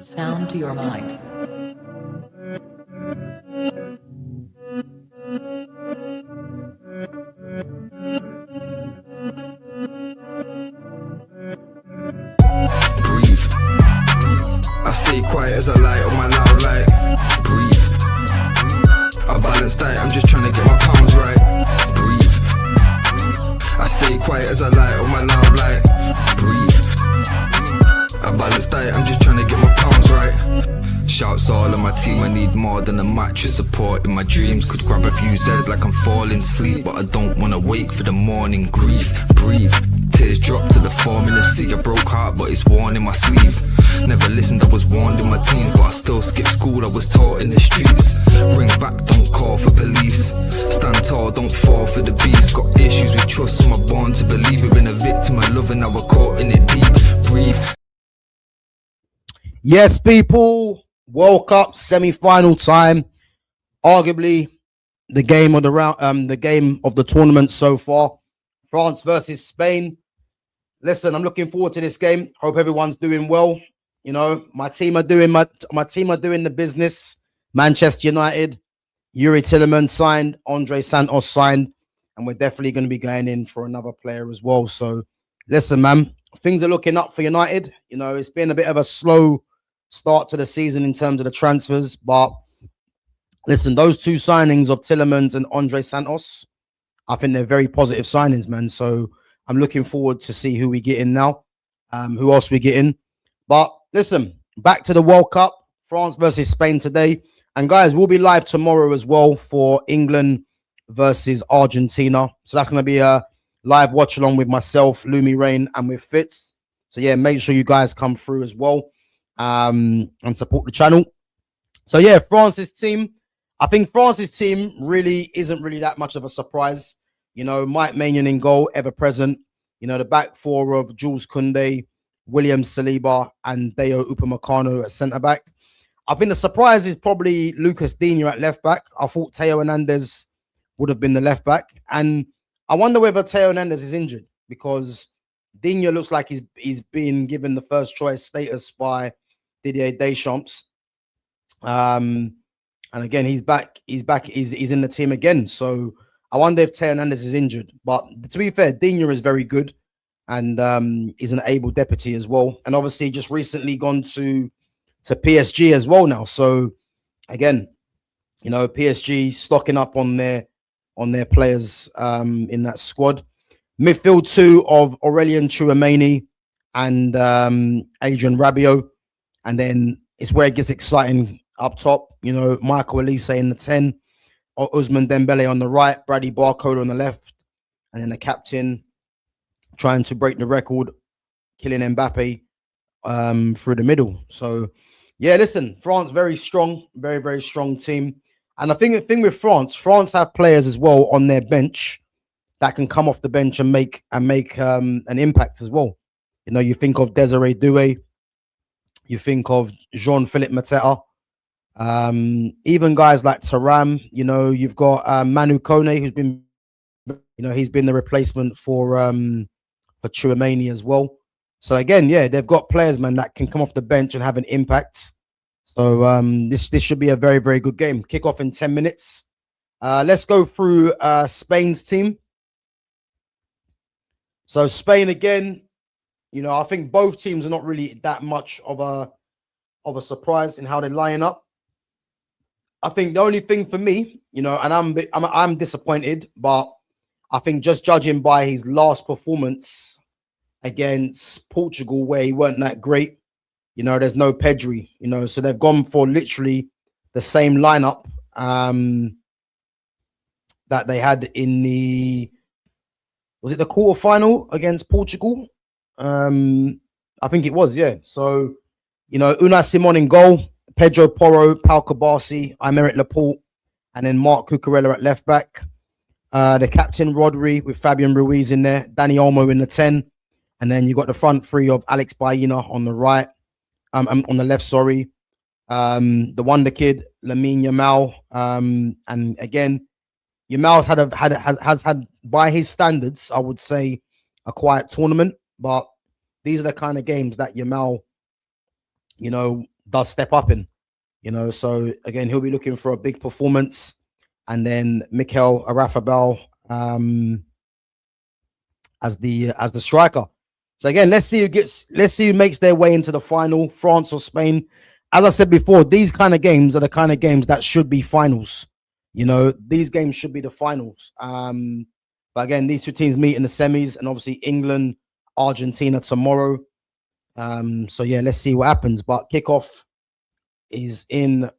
Sound to your mind. Breathe. I stay quiet as I light on my loud light. Breathe. I balance diet, I'm just trying to get my pounds right. Breathe. I stay quiet as I light on my loud light. Breathe. I balance diet, I'm just trying to get my pounds right. Shouts all on my team, I need more than a mattress support. In my dreams, could grab a few Z's like I'm falling asleep, but I don't wanna wake for the morning. Grief, breathe. Tears drop to the form in the sea. A broke heart, but it's worn in my sleeve. Never listened, I was warned in my teens, but I still skipped school, I was taught in the streets. Ring back, don't call for police. Stand tall, don't fall for the beast. Got issues with trust, so I'm born to believe. We've been a victim of love and now we're caught in it deep. Breathe. Yes, people, World Cup semi-final time. Arguably the game of the round, the game of the tournament so far. France versus Spain. Listen, I'm looking forward to this game. Hope everyone's doing well. You know, my team are doing the business. Manchester United, Yuri Tielemans signed, Andre Santos signed, and we're definitely going to be going in for another player as well. So, listen, man, things are looking up for United. You know, it's been a bit of a slow start to the season in terms of the transfers, but listen, those two signings of Tielemans and Andre Santos, I think they're very positive signings, man. So I'm looking forward to see who we get in now, who else we get in. But listen, back to the World Cup, France versus Spain today. And guys, we'll be live tomorrow as well for England versus Argentina. So that's going to be a live watch along with myself, Lumi Rain, and with Fitz. So yeah, make sure you guys come through as well and support the channel. So yeah, France's team. I think France's team really isn't really that much of a surprise. You know, Mike Maignan in goal, ever present. You know, the back four of Jules Koundé, William Saliba, and Deo Upamecano at centre-back. I think the surprise is probably Lucas Digne at left-back. I thought Theo Hernandez would have been the left-back. And I wonder whether Theo Hernandez is injured, because Digne looks like he's been given the first choice status by Didier Deschamps. And again, he's back. He's in the team again. So I wonder if Theo Hernandez is injured. But to be fair, Digne is very good, and is an able deputy as well. And obviously, just recently gone to PSG as well now. So again, you know, PSG stocking up on their players in that squad. Midfield two of Aurelien Tchouameni and Adrien Rabiot, and then it's where it gets exciting. Up top, you know, Michael Olise in the 10, Ousmane Dembele on the right, Bradley Barcola on the left, and then the captain trying to break the record, Kylian Mbappe through the middle. So, yeah, listen, France very strong, very, very strong team. And I think the thing with France have players as well on their bench that can come off the bench and make an impact as well. You know, you think of Desiree Doué, you think of Jean-Philippe Mateta. Even guys like Thuram, you know, you've got Manu Kone, who's been, you know, he's been the replacement for Tchouameni as well. So again, yeah, they've got players, man, that can come off the bench and have an impact. So this should be a very, very good game. Kick off in 10 minutes. Let's go through Spain's team. So Spain again, you know, I think both teams are not really that much of a surprise in how they're lining up. I think the only thing for me, you know, and I'm disappointed, but I think just judging by his last performance against Portugal, where he weren't that great, you know, there's no Pedri, you know, so they've gone for literally the same lineup that they had in was it the quarterfinal against Portugal? I think it was, yeah. So, you know, Unai Simon in goal, Pedro Porro, Pau Kabasi, Aymeric Laporte, and then Marc Cucurella at left back. The captain Rodri with Fabian Ruiz in there, Dani Olmo in the 10, and then you got the front three of Alex Baena on the right, on the left, sorry. The wonder kid Lamine Yamal, and again, Yamal has had by his standards, I would say, a quiet tournament, but these are the kind of games that Yamal, does step up in. So again, he'll be looking for a big performance, and then Mikel Arafabel as the striker. So again, let's see who makes their way into the final, France or Spain. As I said before, these kind of games are the kind of games that should be finals. These games should be the finals. But again, these two teams meet in the semis, and obviously England, Argentina tomorrow. So yeah, let's see what happens. But kickoff is in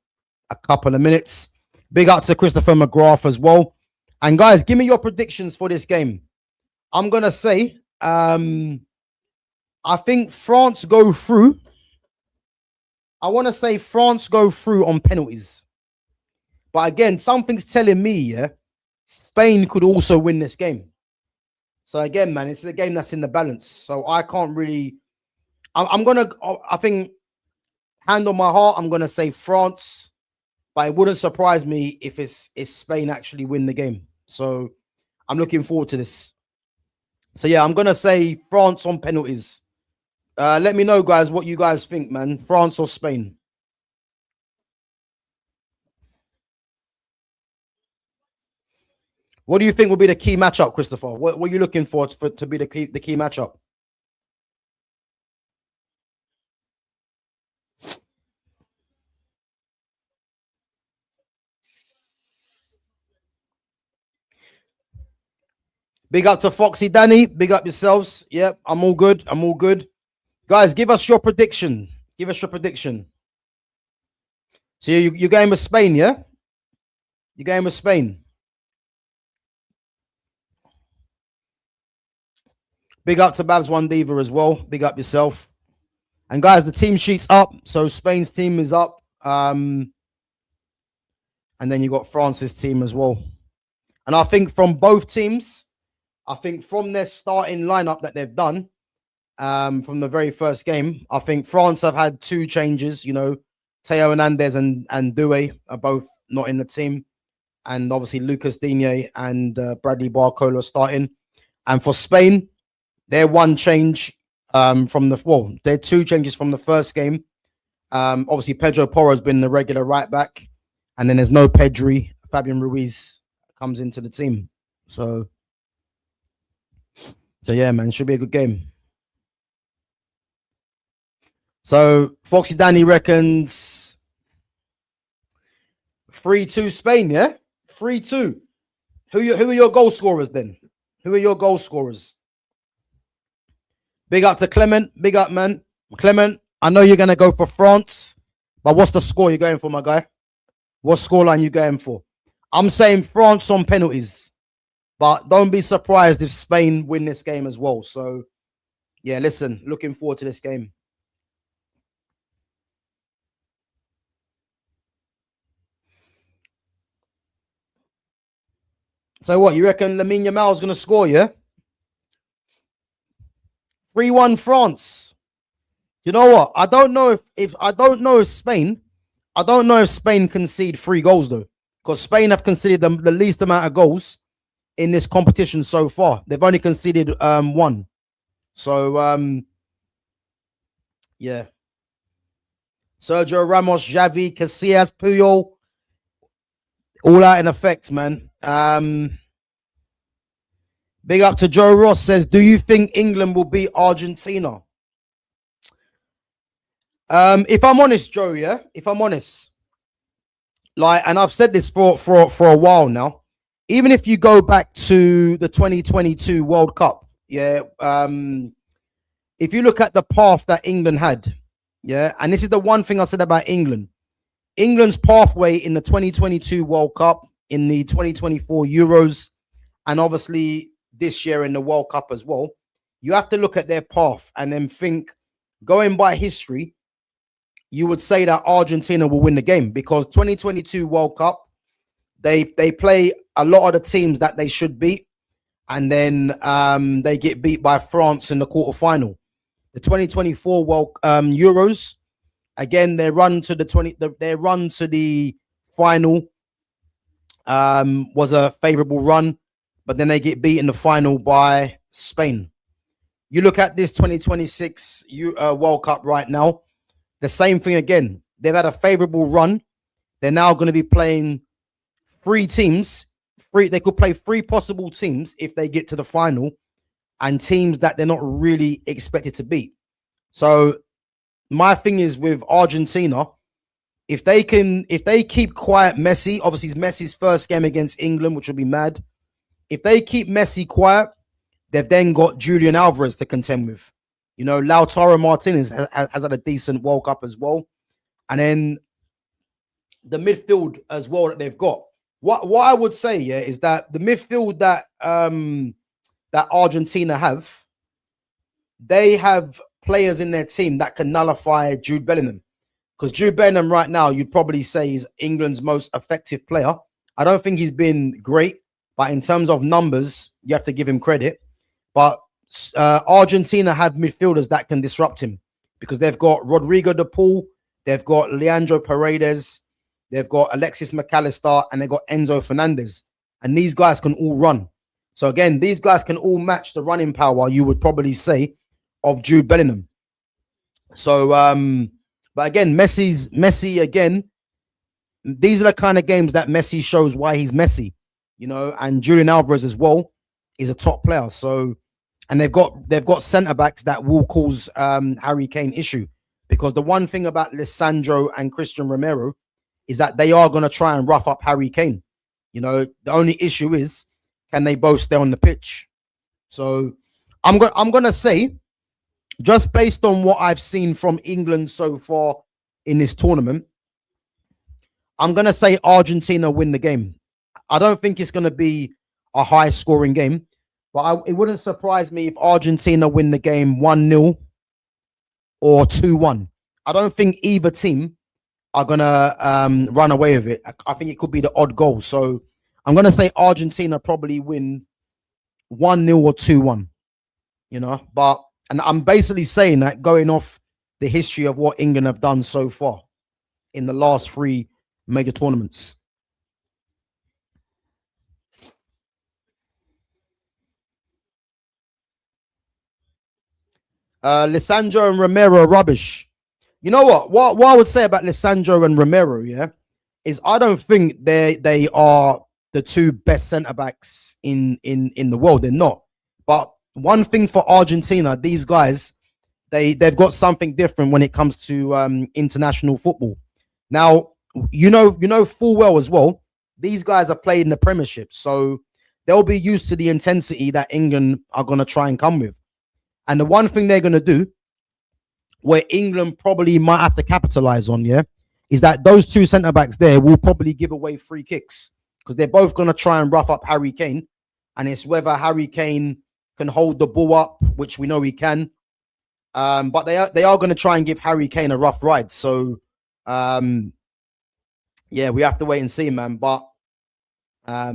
a couple of minutes. Big up to Christopher McGrath as well. And guys, give me your predictions for this game. I'm gonna say, I think France go through. I want to say France go through on penalties. But again, something's telling me, Spain could also win this game. So again, man, it's a game that's in the balance. So I can't really. I think, hand on my heart, I'm gonna say France, but it wouldn't surprise me if it's Spain actually win the game. So I'm looking forward to this. So yeah, I'm gonna say France on penalties. Let me know, guys, what you guys think, man. France or Spain? What do you think will be the key matchup, Christopher? What are you looking for to be the key matchup? Big up to Foxy Danny. Big up yourselves. Yep, I'm all good. I'm all good. Guys, give us your prediction. Give us your prediction. So you're going with Spain, yeah? You're going with Spain. Big up to Babs One Diva as well. Big up yourself. And guys, the team sheet's up. So Spain's team is up. And then you got France's team as well. And I think from both teams, I think from their starting lineup that they've done, from the very first game, I think France have had two changes. Theo Hernandez and Doué are both not in the team. And obviously Lucas Digne and Bradley Barcola are starting. And for Spain, they're one change they're two changes from the first game. Obviously Pedro Porro's been the regular right back, and then there's no Pedri. Fabian Ruiz comes into the team. So yeah, man, should be a good game. So Foxy Danny reckons 3-2 Spain, yeah? 3-2. Who are your goal scorers then? Who are your goal scorers? Big up to Clement. Big up, man. Clement, I know you're going to go for France, but what's the score you're going for, my guy? What scoreline you going for? I'm saying France on penalties, but don't be surprised if Spain win this game as well. So, yeah, listen, looking forward to this game. So what, you reckon Lamine Yamal is going to score, yeah? 3-1 France. You know what? I don't know if Spain concede 3 goals though, because Spain have conceded the least amount of goals in this competition so far. They've only conceded 1. So yeah. Sergio Ramos, Xavi, Casillas, Puyol, all out in effect, man. Big up to Joe Ross, says, do you think England will beat Argentina? If I'm honest, Joe, yeah, if I'm honest, and I've said this for a while now, even if you go back to the 2022 World Cup, yeah, if you look at the path that England had, yeah, and this is the one thing I said about England's pathway in the 2022 World Cup, in the 2024 Euros, and obviously this year in the World Cup as well, you have to look at their path and then think, going by history, you would say that Argentina will win the game, because 2022 World Cup, they play a lot of the teams that they should beat, and then they get beat by France in the quarterfinal. The 2024 World Euros, again, their run to the final was a favorable run, but then they get beat in the final by Spain. You look at this 2026 World Cup right now, the same thing again. They've had a favorable run. They're now going to be playing three teams. They could play three possible teams if they get to the final, and teams that they're not really expected to beat. So my thing is with Argentina, if they keep quiet Messi, obviously it's Messi's first game against England, which will be mad. If they keep Messi quiet, they've then got Julian Alvarez to contend with. You know, Lautaro Martinez has had a decent World Cup as well. And then the midfield as well that they've got. What I would say, yeah, is that the midfield that that Argentina have, they have players in their team that can nullify Jude Bellingham. Because Jude Bellingham right now, you'd probably say is England's most effective player. I don't think he's been great, but in terms of numbers, you have to give him credit. But Argentina have midfielders that can disrupt him because they've got Rodrigo de Paul, they've got Leandro Paredes, they've got Alexis McAllister, and they've got Enzo Fernandez. And these guys can all run. So again, these guys can all match the running power, you would probably say, of Jude Bellingham. So, but again, Messi again, these are the kind of games that Messi shows why he's Messi, you know, and Julian Alvarez as well is a top player. So, and they've got centre backs that will cause Harry Kane issue, because the one thing about Lisandro and Christian Romero is that they are going to try and rough up Harry Kane. You know, the only issue is, can they both stay on the pitch? So I'm going to say, just based on what I've seen from England so far in this tournament, I'm going to say Argentina win the game. I don't think it's going to be a high scoring game, but it wouldn't surprise me if Argentina win the game 1-0 or 2-1. I don't think either team are going to run away with it. I think it could be the odd goal. So I'm going to say Argentina probably win 1-0 or 2-1, you know, and I'm basically saying that going off the history of what England have done so far in the last three major tournaments. Lisandro and Romero are rubbish. You know what I would say about Lisandro and Romero, yeah, is I don't think they are the two best centre backs in the world. They're not. But one thing for Argentina, these guys, they've got something different when it comes to international football. Now, you know full well as well, these guys are played in the Premiership, so they'll be used to the intensity that England are going to try and come with. And the one thing they're going to do, where England probably might have to capitalize on, yeah, is that those two centre backs there will probably give away free kicks, because they're both going to try and rough up Harry Kane, and it's whether Harry Kane can hold the ball up, which we know he can. But they are going to try and give Harry Kane a rough ride. So, yeah, we have to wait and see, man. But yeah,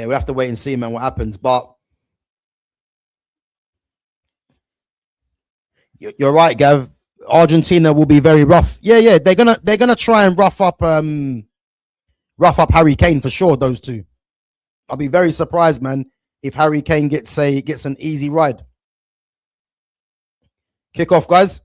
we have to wait and see, man, what happens. But you're right, Gav. Argentina will be very rough. Yeah, they're gonna try and rough up Harry Kane for sure. Those two. I'll be very surprised, man, if Harry Kane gets an easy ride. Kick off, guys.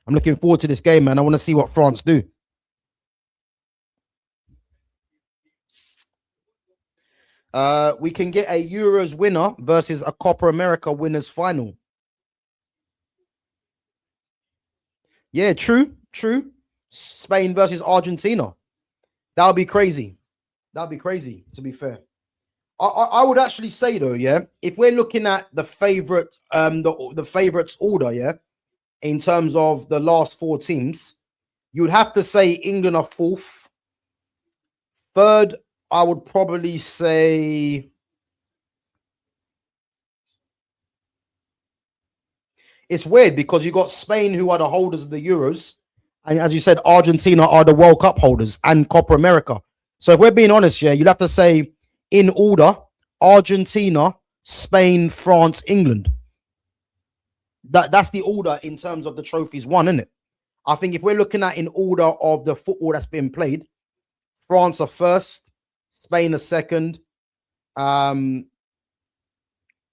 I'm looking forward to this game, man. I want to see what France do. We can get a Euros winner versus a Copa America winners final. Yeah, true. Spain versus Argentina. That would be crazy. That would be crazy, to be fair. I would actually say, though, yeah, if we're looking at the favorite, the favorites order, yeah, in terms of the last four teams, you'd have to say England are fourth. Third, I would probably say it's weird because you got Spain, who are the holders of the Euros, and as you said, Argentina are the World Cup holders and Copa America. So if we're being honest, yeah, you'd have to say in order: Argentina, Spain, France, England. That's the order in terms of the trophies won, isn't it? I think if we're looking at in order of the football that's been played, France are first, Spain are second,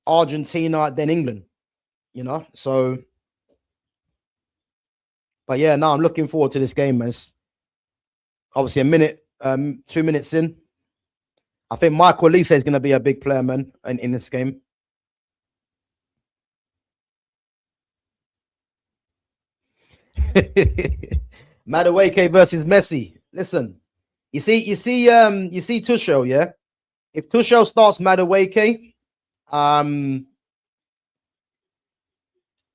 Argentina, then England. So, but yeah, no, I'm looking forward to this game, man. It's obviously a minute, 2 minutes in. I think Michael Olise is going to be a big player, man, in this game. Madueke versus Messi. Listen, you see Tuchel, yeah. If Tuchel starts Madueke,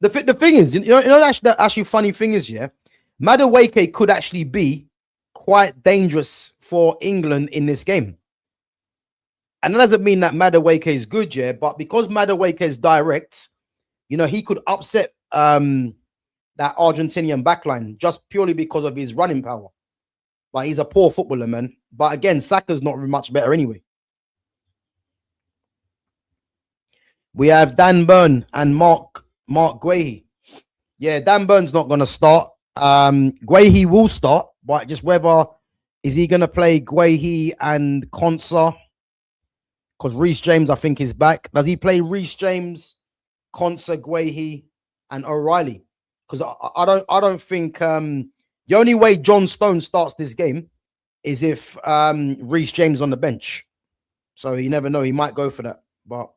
the thing is, the actually funny thing is, yeah, Madueke could actually be quite dangerous for England in this game. And that doesn't mean that Madueke is good, yeah, but because Madueke is direct, he could upset that Argentinian backline just purely because of his running power. But he's a poor footballer, man. But again, Saka's not much better anyway. We have Dan Burn and Mark Guehi. Yeah, Dan Burn's not going to start. Guehi will start, but just whether is he going to play Guehi and Konsa? Because Reece James, I think, is back. Does he play Reece James, Konsa, Guehi, and O'Reilly? Because I don't think the only way John Stone starts this game is if Reece James on the bench. So you never know, he might go for that. But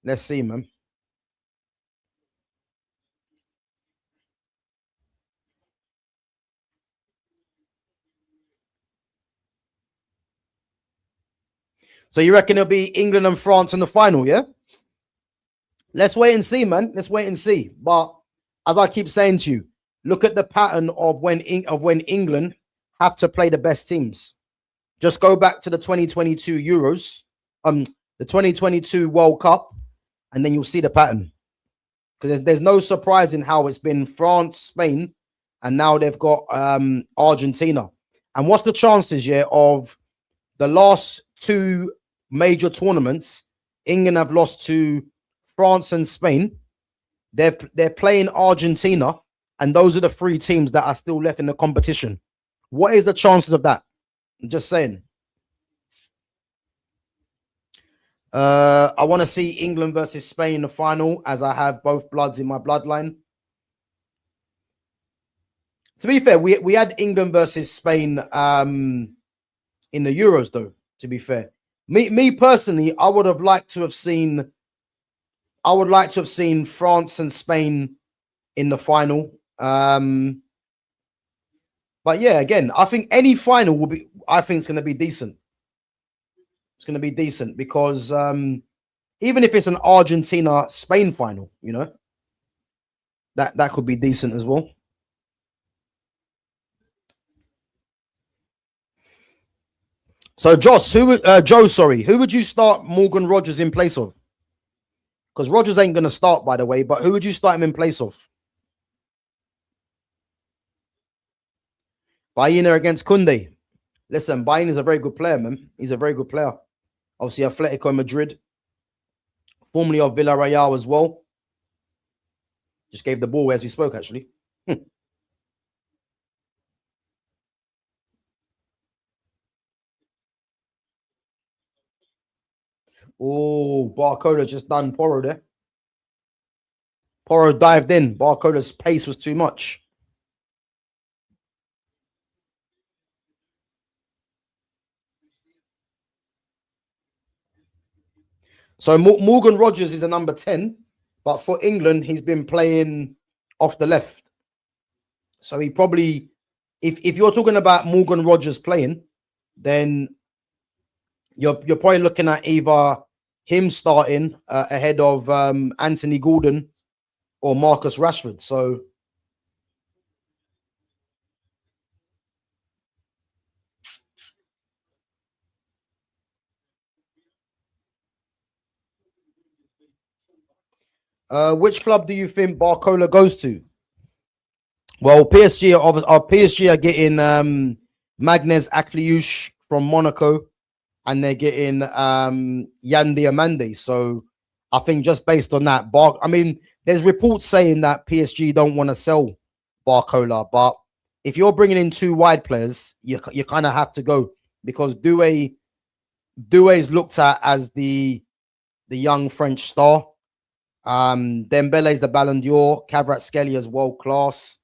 let's see, man. So you reckon it'll be England and France in the final, yeah? Let's wait and see, man. Let's wait and see. But as I keep saying to you, look at the pattern of when England have to play the best teams. Just go back to the 2022 Euros, the 2022 World Cup, and then you'll see the pattern. Because there's no surprise in how it's been France, Spain, and now they've got Argentina. And what's the chances, yeah, of the last two major tournaments, England have lost to France and Spain. They're playing Argentina, and those are the three teams that are still left in the competition. What is the chances of that? I'm just saying. I want to see England versus Spain in the final, as I have both bloods in my bloodline. To be fair, we had England versus Spain in the Euros, though. To be fair, me personally, I would like to have seen France and Spain in the final. But yeah, again, I think any final will be. I think it's going to be decent. It's going to be decent because even if it's an Argentina-Spain final, that could be decent as well. So, who would you start Morgan Rogers in place of? Because Rogers ain't going to start, by the way, but who would you start him in place of? Baena against Kunde. Listen, Baena is a very good player, man. He's a very good player. Obviously, Atletico Madrid, formerly of Villarreal as well. Just gave the ball as we spoke, actually. Oh, Barcola just done Porro there. Porro dived in. Barcola's pace was too much. So Morgan Rogers is a number 10, but for England, he's been playing off the left. So he probably, if you're talking about Morgan Rogers playing, then you're probably looking at either him starting ahead of Anthony Gordon or Marcus Rashford. So which club do you think Barcola goes to? Well, PSG are getting Magnez Akliouche from Monaco, and they're getting Yan Diamande. So I think just based on that, I mean, there's reports saying that PSG don't want to sell Barcola, but if you're bringing in two wide players, you kind of have to go because Doué is looked at as the young French star. Dembele is the Ballon d'Or. Kvaratskhelia is world class.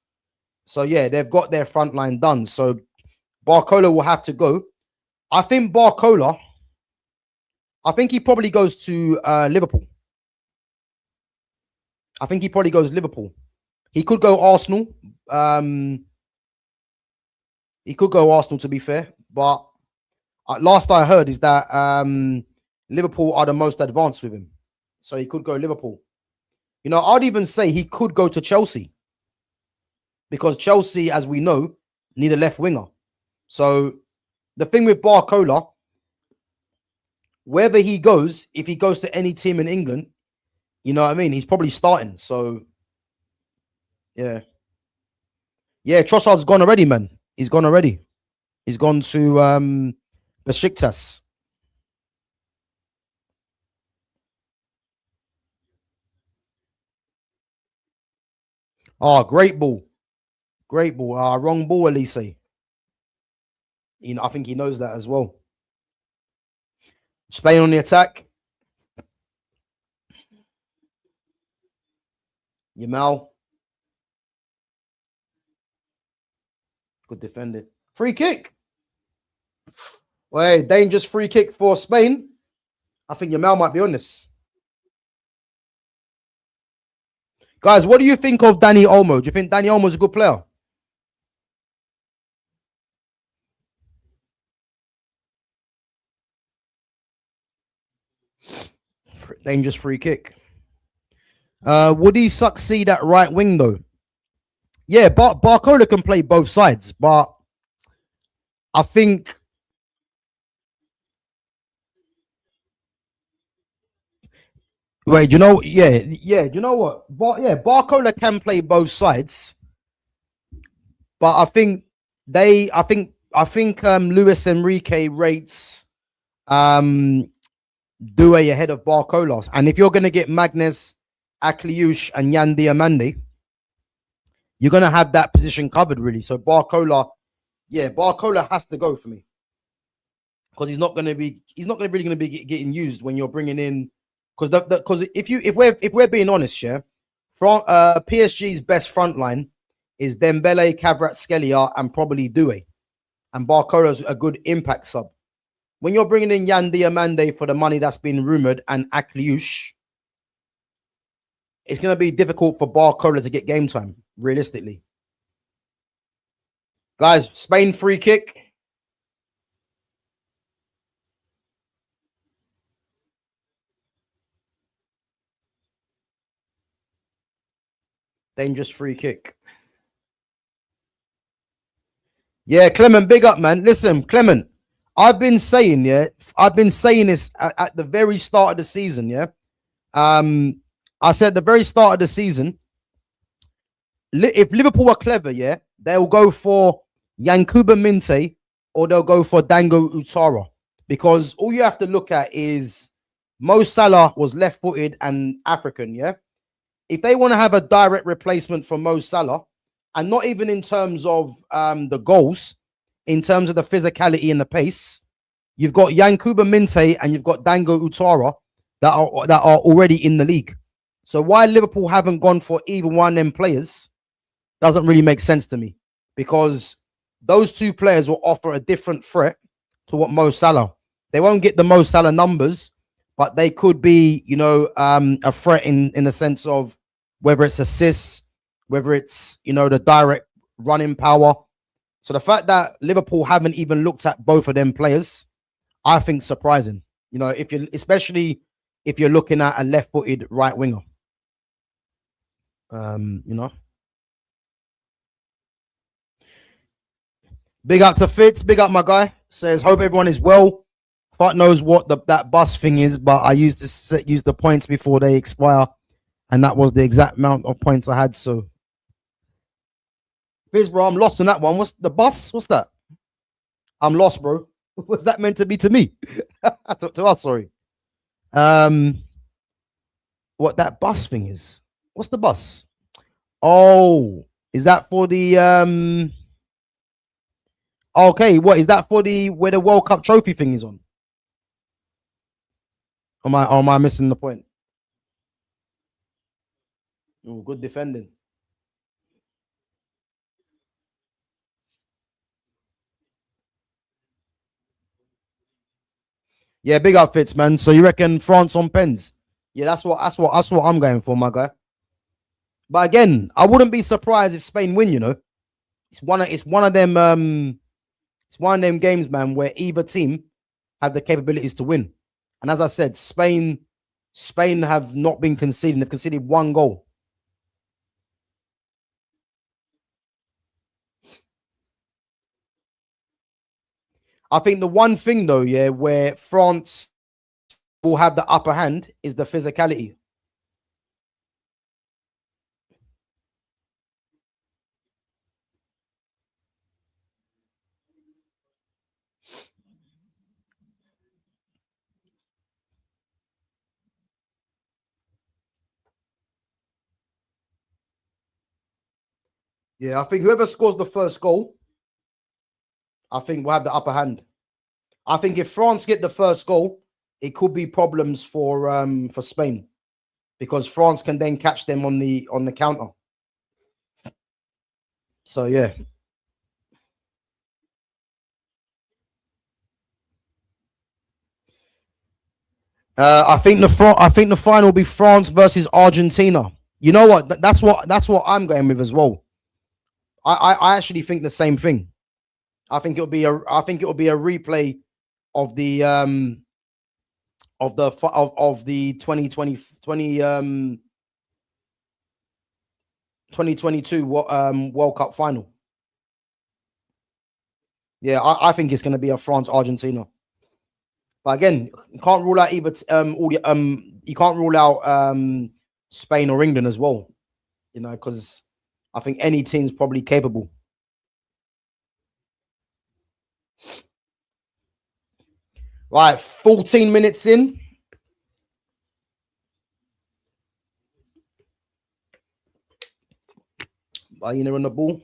So yeah, they've got their front line done. So Barcola will have to go. I think Barcola. I think he probably goes to Liverpool. I think he probably goes Liverpool. He could go Arsenal. He could go Arsenal, to be fair. But last I heard is that Liverpool are the most advanced with him. So he could go Liverpool. You know, I'd even say he could go to Chelsea. Because Chelsea, as we know, need a left winger. So the thing with Barcola, wherever he goes, if he goes to any team in England, you know what I mean? He's probably starting. So, yeah. Yeah, Trossard's gone already, man. He's gone already. He's gone to Besiktas. Oh, great ball. Great ball. Wrong ball, Elise. You know, I think he knows that as well. Spain on the attack. Yamal. Good defending. Free kick. Wait, dangerous free kick for Spain. I think Yamal might be on this. Guys, what do you think of Dani Olmo? Do you think Dani Olmo is a good player? Dangerous free kick. Would he succeed at right wing though? Yeah, Barcola can play both sides, but I think wait, you know, yeah, do you know what? Barcola can play both sides, but I think Luis Enrique rates Doué ahead of Barcola. And if you're gonna get Magnus, Akliouche, and Yan Diamande, you're gonna have that position covered really. So Barcola has to go for me because he's not really gonna be getting used when you're bringing in because if we're being honest, yeah, PSG's best front line is Dembele, Kvaratskhelia, and probably Doué, and Barcola's a good impact sub. When you're bringing in Yan Diamande for the money that's been rumored and Akliouche, it's going to be difficult for Barcola to get game time, realistically. Guys, Spain free kick. Dangerous free kick. Yeah, Clement, big up, man. Listen, Clement, I've been saying this at the very start of the season, yeah. I said at the very start of the season, if Liverpool are clever, yeah, they'll go for Yankuba Minte or they'll go for Dango Utara. Because all you have to look at is Mo Salah was left-footed and African, yeah? If they want to have a direct replacement for Mo Salah, and not even in terms of the goals, in terms of the physicality and the pace, you've got Yankuba Minte and you've got Dango Utara that are already in the league. So why Liverpool haven't gone for either one of them players doesn't really make sense to me, because those two players will offer a different threat to what Mo Salah. They won't get the Mo Salah numbers, but they could be, you know, a threat in the sense of whether it's assists, whether it's, you know, the direct running power. So the fact that Liverpool haven't even looked at both of them players, I think surprising. You know, especially if you're looking at a left-footed right winger. You know. Big up to Fitz, big up my guy. Says, hope everyone is well. Fuck knows what that bus thing is, but I used to use the points before they expire, and that was the exact amount of points I had. So, Fizz, bro, I'm lost on that one. What's the bus? What's that? I'm lost, bro. What's that meant to be to me? to us, sorry. what that bus thing is. What's the bus? Oh, is that for the Okay, what is that for the where the World Cup trophy thing is on? Am I missing the point? Oh, good defending. Yeah, big outfits, man. So you reckon France on pens? Yeah, that's what I'm going for, my guy. But again, I wouldn't be surprised if Spain win. It's one of them games, man, where either team have the capabilities to win. And as I said, Spain have not been conceding. They've conceded one goal. I think the one thing though, yeah, where France will have the upper hand is the physicality. Yeah, I think whoever scores the first goal, I think will have the upper hand. I think if France get the first goal, it could be problems for Spain because France can then catch them on the counter. So yeah, I think the final will be France versus Argentina. You know what? That's what I'm going with as well. I actually think the same thing. I think it'll be a replay of the 2022 World Cup final. Yeah, I think it's going to be a France Argentina. But again, you can't rule out you can't rule out Spain or England as well. Because I think any team's probably capable. Right, 14 minutes in. Bayern on the ball.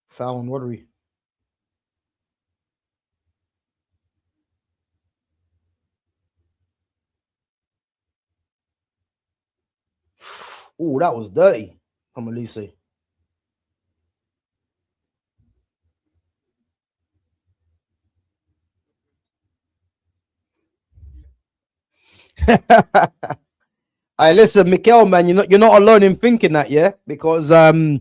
Foul on Rodri. Oh, that was dirty from Elise. Hey, listen, Mikel, man, you're not alone in thinking that, yeah, because a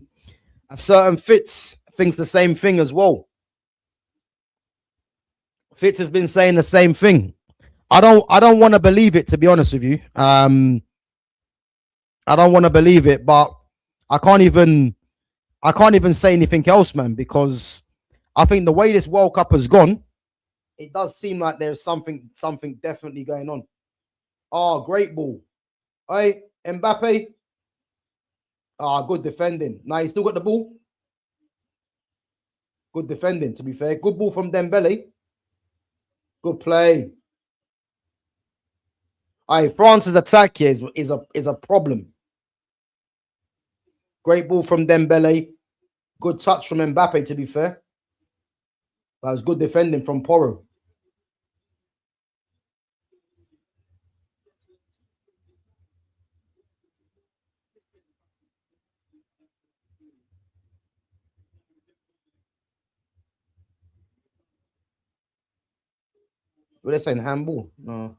certain Fitz thinks the same thing as well. Fitz has been saying the same thing. I don't want to believe it, to be honest with you. I don't want to believe it, but I can't even I can't even say anything else, man, because I think the way this World Cup has gone, it does seem like there's something definitely going on. Oh, great ball. Hey, Mbappe. Ah, good defending. Now he still got the ball. Good defending, to be fair. Good ball from Dembele. Good play. All right, France's attack here is a problem. Great ball from Dembele. Good touch from Mbappe, to be fair. That was good defending from Porro. What are they saying? Handball? No.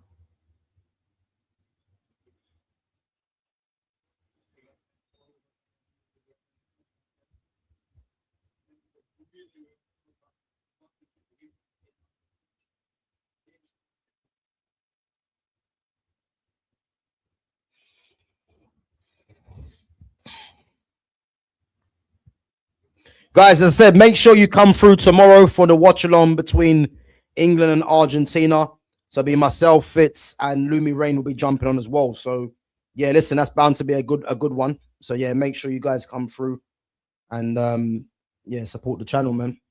Guys, as I said, make sure you come through tomorrow for the watch along between England and Argentina. So it'll be myself, Fitz, and Lumi Rain will be jumping on as well. So yeah, listen, that's bound to be a good one. So yeah, make sure you guys come through and yeah, support the channel, man.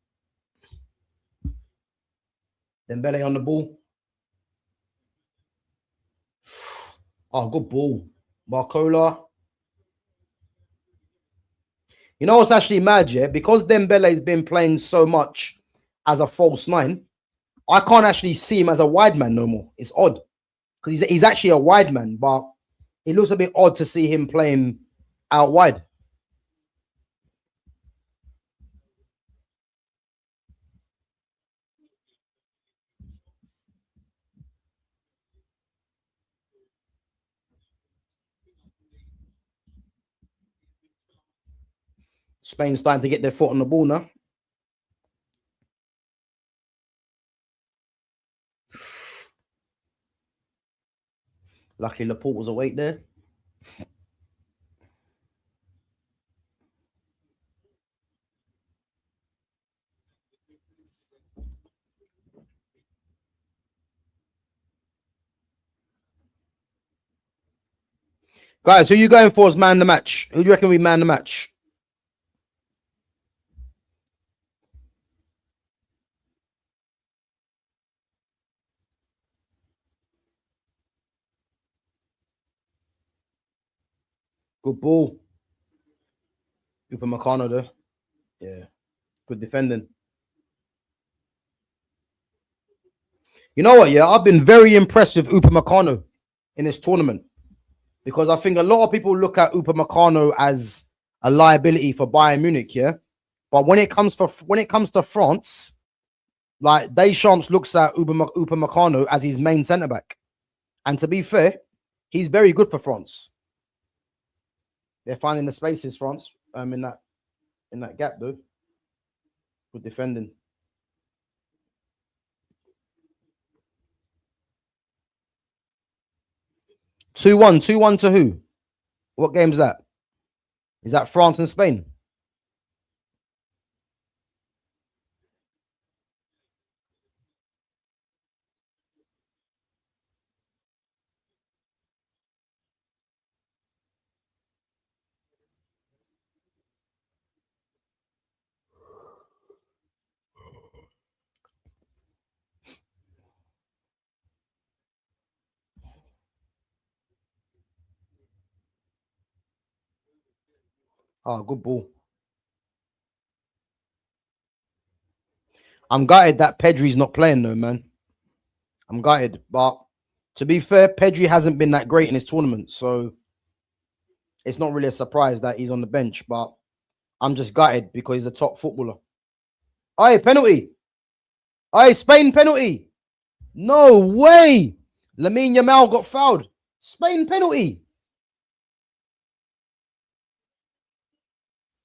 Dembele on the ball. Oh, good ball. Barcola. You know what's actually mad, yeah? Because Dembele's been playing so much as a false nine, I can't actually see him as a wide man no more. It's odd. Because he's actually a wide man, but it looks a bit odd to see him playing out wide. Spain's starting to get their foot on the ball now. Luckily, Laporte was awake there. Guys, who you going for as man the match? Who do you reckon we man the match? Good ball. Upamecano though. Yeah. Good defending. You know what? Yeah, I've been very impressed with Upamecano in this tournament because I think a lot of people look at Upamecano as a liability for Bayern Munich. Yeah, but when it comes to France, like Deschamps looks at Upamecano as his main centre back, and to be fair, he's very good for France. They're finding the spaces, France, in that gap though. Good defending. 2-1. 2-1 to who? What game's that? Is that France and Spain? Oh, good ball. I'm gutted that Pedri's not playing though, man. I'm gutted. But to be fair, Pedri hasn't been that great in his tournament. So it's not really a surprise that he's on the bench. But I'm just gutted because he's a top footballer. Aye, penalty. Aye, Spain penalty. No way. Lamine Yamal got fouled. Spain penalty.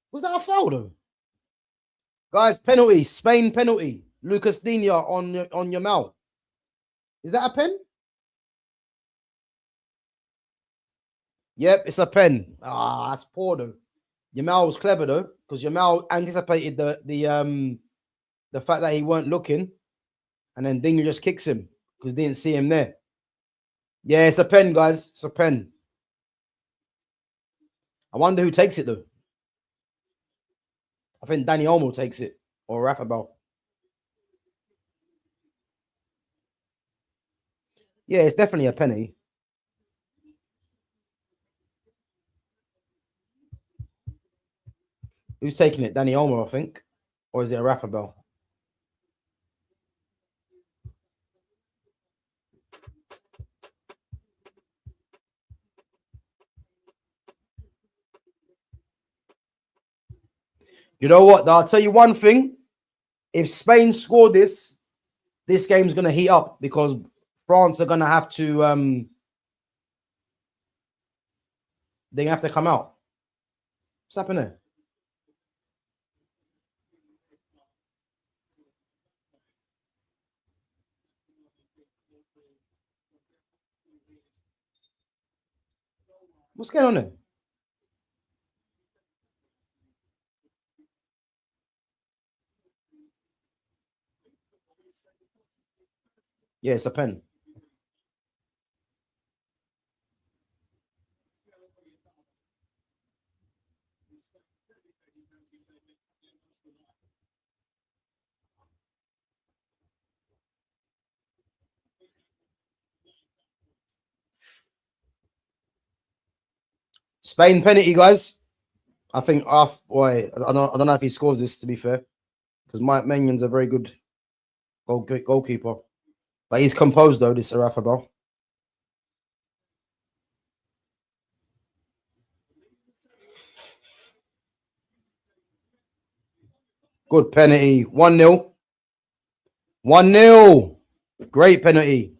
Was that a foul though? Guys, penalty. Spain penalty. Lucas Digne on Yamal. Is that a pen? Yep, it's a pen. Ah, that's poor though. Yamal was clever though, because Yamal anticipated the fact that he weren't looking, and then Dinger just kicks him because didn't see him there. Yeah, it's a pen, guys. It's a pen. I wonder who takes it though. I think Danny Olmo takes it or Rafa Bell. Yeah, it's definitely a penny. Who's taking it? Danny Olmo, I think, or is it a Rafa Bell? You know what? I'll tell you one thing. If Spain score this game's gonna heat up because France are gonna have to they have to come out. What's happening? What's going on there? Yeah, it's a pen. Spain penalty, guys. I think off. Boy, I don't know if he scores this. To be fair, because Mike Maignan a very good goalkeeper, but he's composed though. This Arafabal. Good penalty. 1-0. 1-0. Great penalty.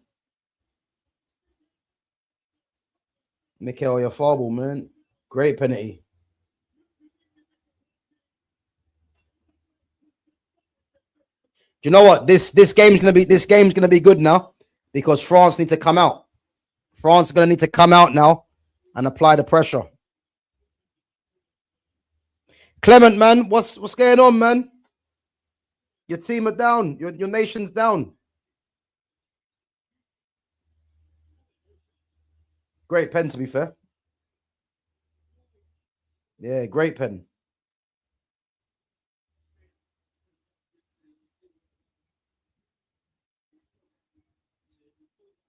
Mikel Oyarzabal, man. Great penalty. Do you know what? This game's gonna be good now because France need to come out. France are gonna need to come out now and apply the pressure. Clement, man, what's going on, man? Your team are down. Your nation's down. Great pen, to be fair. Yeah, great pen.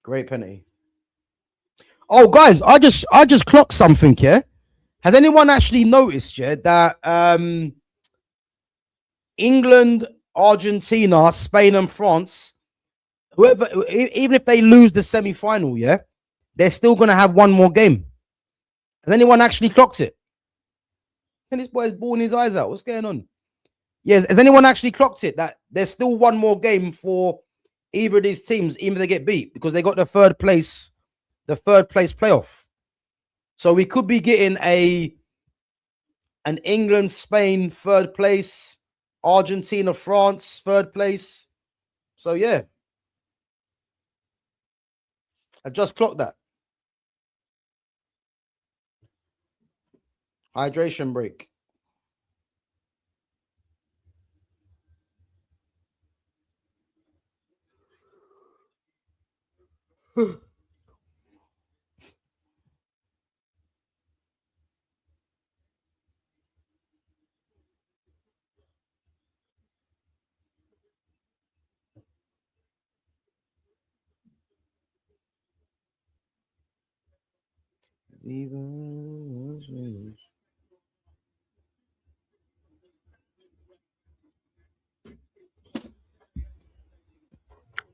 Great penalty. Oh, guys, I just clocked something here. Has anyone actually noticed, yeah, that England, Argentina, Spain, and France, whoever, even if they lose the semi-final, yeah, they're still gonna have one more game. Has anyone actually clocked it? And this boy's bawling his eyes out. What's going on? Yes, has anyone actually clocked it that there's still one more game for either of these teams, even if they get beat, because they got the third place playoff. So we could be getting an England, Spain third place, Argentina, France third place. So yeah, I just clocked that. Hydration break. Even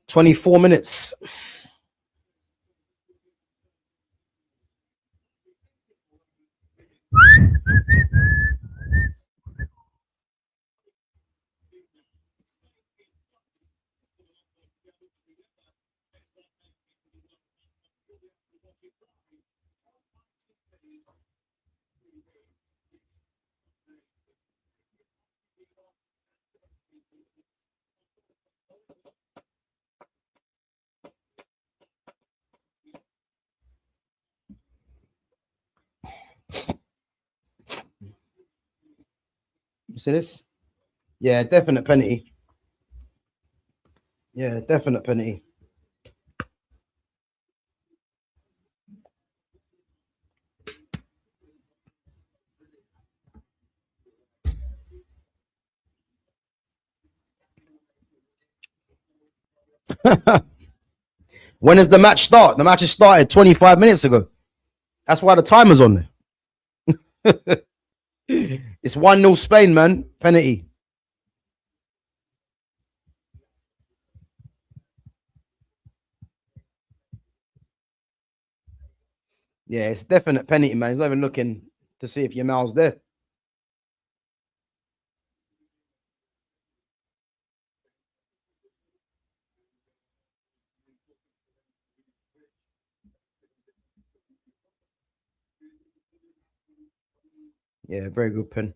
24 minutes. You see this? Yeah, definite penalty. Yeah, definite penalty. When does the match start? The match has started 25 minutes ago. That's why the timer's on there. It's 1-0 Spain, man. Penalty. Yeah, it's definite penalty, man. He's not even looking to see if Yamal's there. Yeah, very good pen.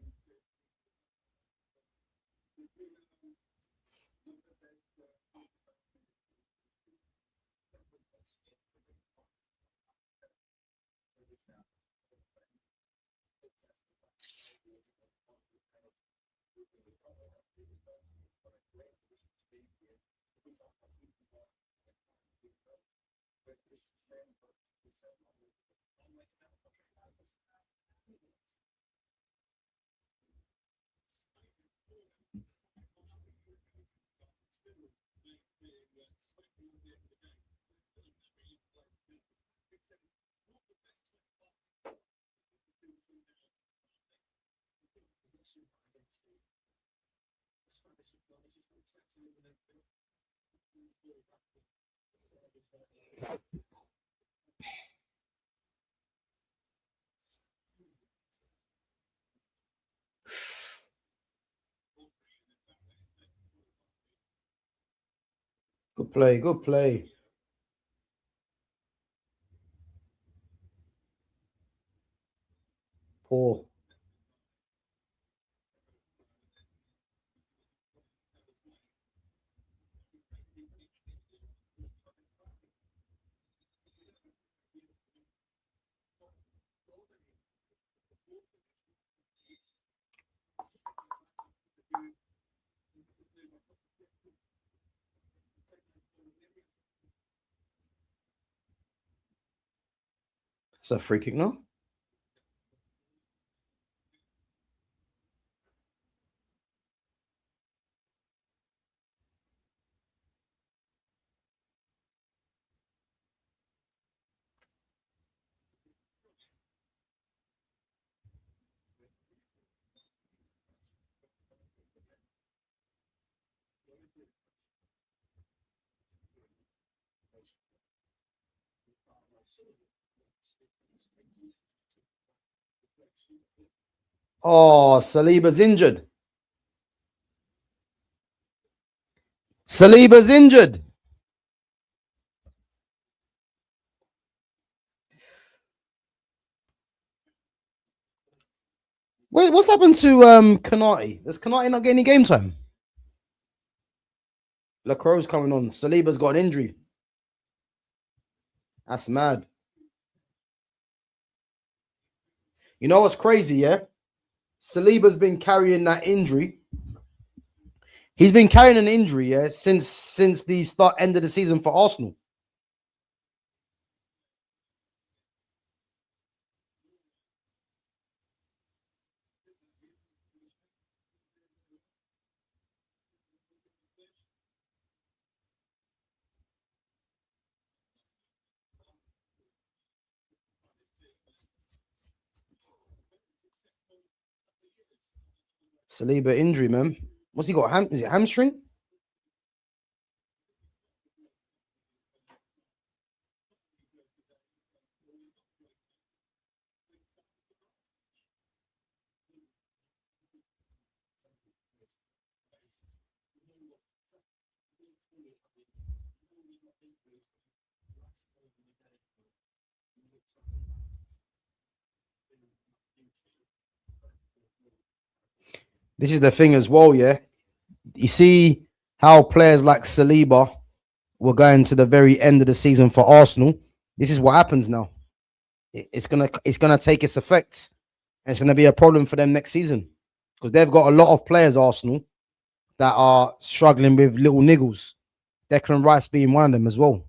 Good play. Good play. Poor. It's a free kick, no? Oh, Saliba's injured. Saliba's injured. Wait, what's happened to Kanati? Does Kanati not get any game time? Lacroix's coming on. Saliba's got an injury. That's mad. You know what's crazy, yeah? Saliba's been carrying that injury. He's been carrying an injury, yeah, since the end of the season for Arsenal. Saliba injury, man. What's he got? Is it hamstring? This is the thing as well, yeah. You see how players like Saliba were going to the very end of the season for Arsenal. This is what happens now. It's gonna take its effect, and it's gonna be a problem for them next season because they've got a lot of players, Arsenal, that are struggling with little niggles. Declan Rice being one of them as well.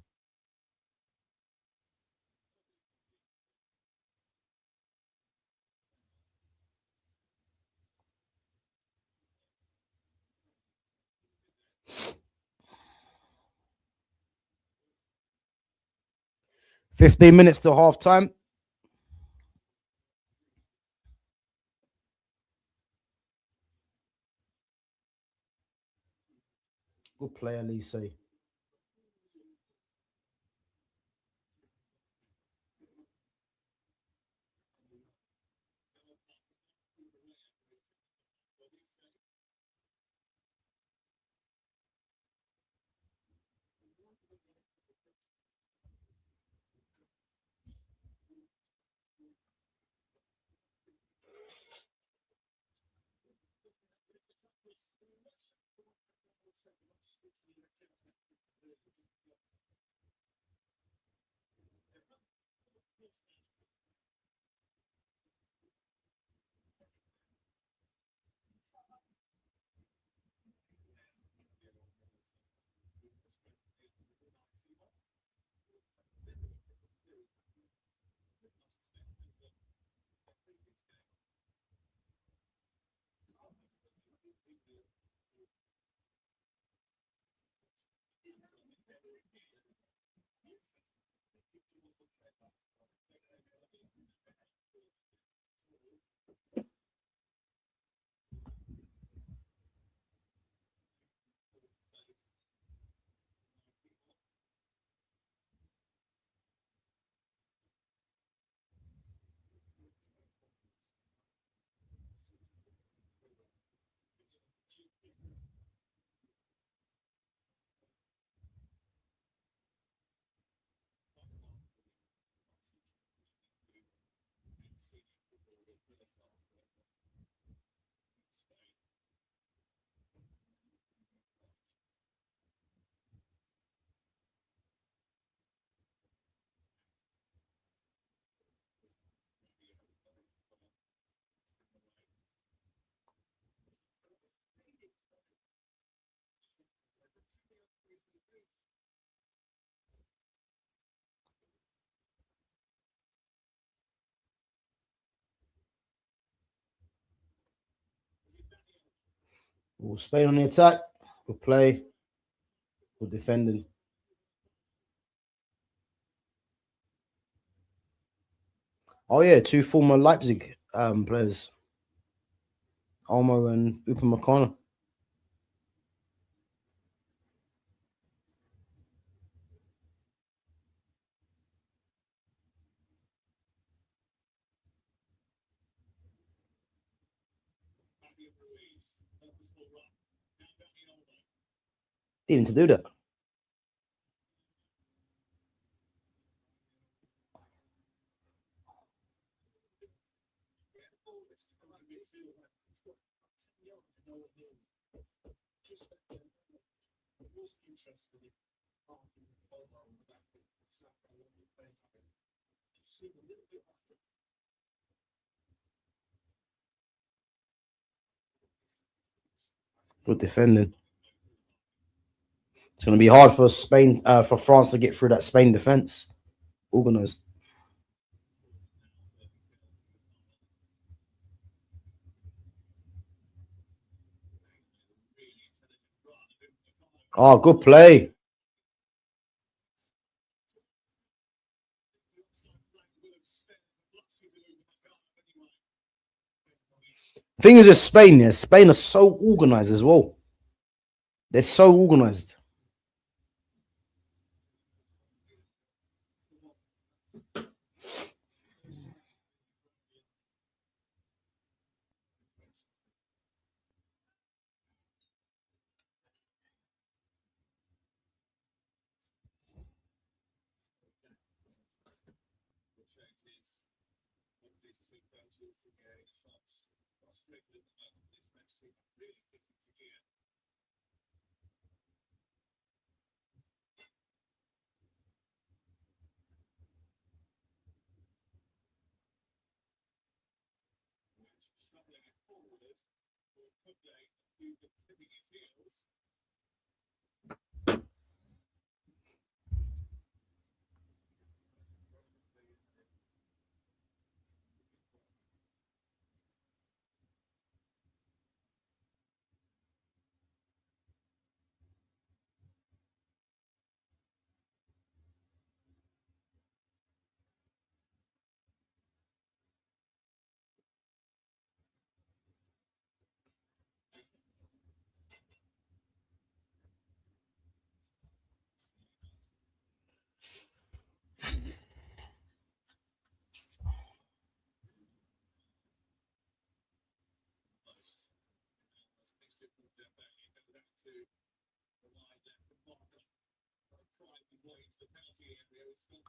$15 to half time. Good player, Lise. Ooh, Spain on the attack. Good play. Good defending. Oh yeah, two former Leipzig players, Olmo and Upamecano. Didn't need to do that. Good defending. It's going to be hard for Spain, for France to get through that Spain defense. Organized. Oh, good play. Thing is with Spain, yeah, Spain are so organized as well. They're so organized.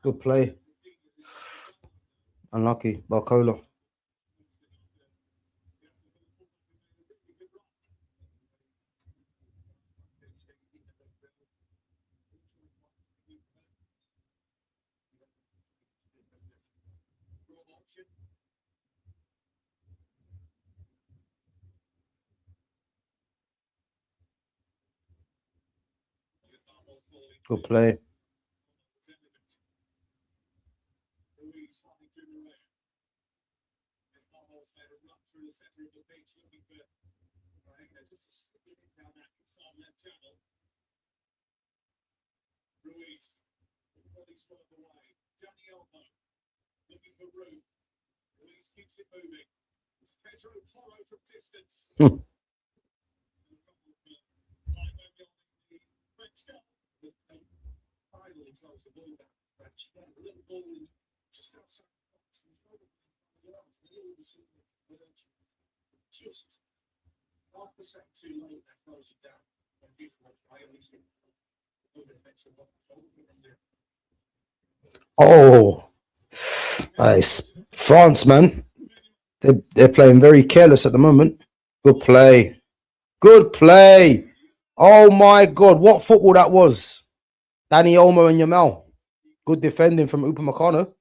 Good play. Unlucky. Barcola. Good play. Hmm. Oh, it's France, man. They're playing very careless at the moment. Good play. Good play. Oh my God, what football that was. Danny Olmo and Yamal. Good defending from Upamecano.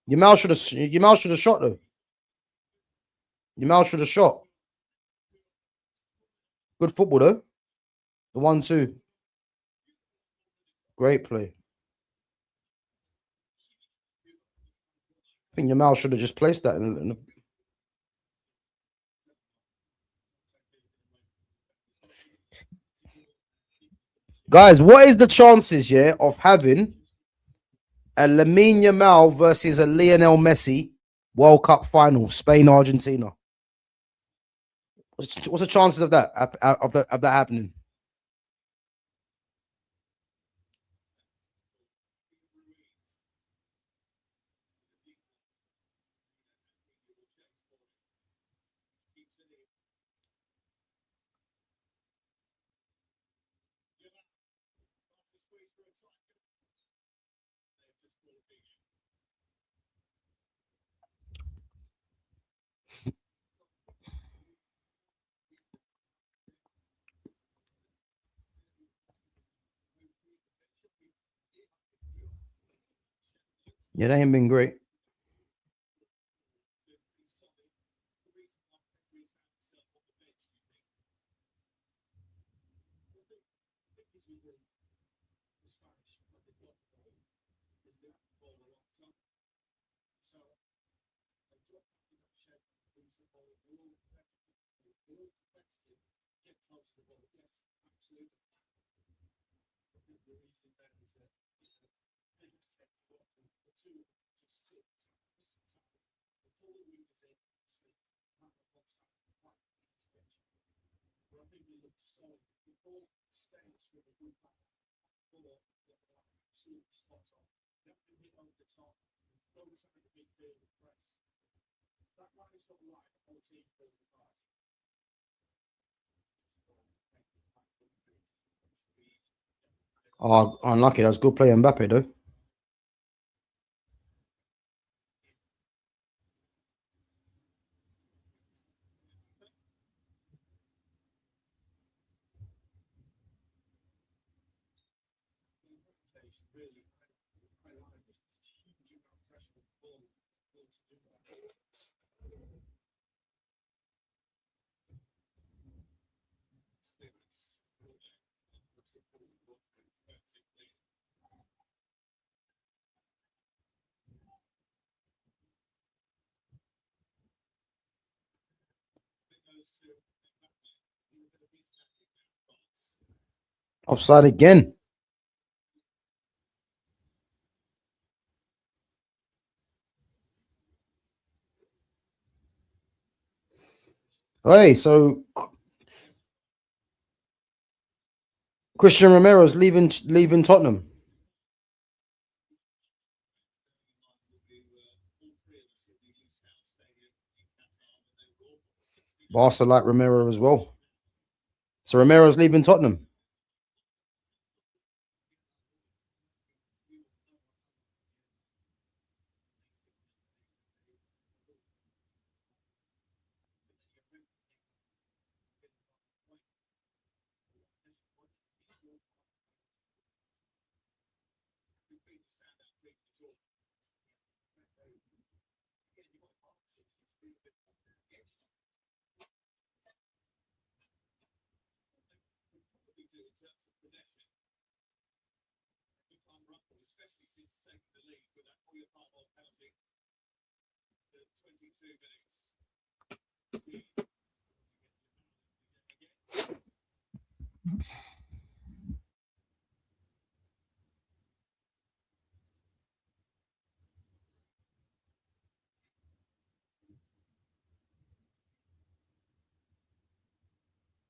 Yamal should have shot though. Yamal should have shot. Good football though. The 1-2. Great play. I think Yamal should have just placed that in Guys, what is the chances, yeah, of having a Lamine Yamal versus a Lionel Messi World Cup final, Spain Argentina? What's the chances of that of that happening? Yeah, they ain't been great. Oh, unlucky. That's good play, Mbappe, though. Offside again. Hey, so Christian Romero's leaving Tottenham. Barca like Romero as well. So Romero's leaving Tottenham.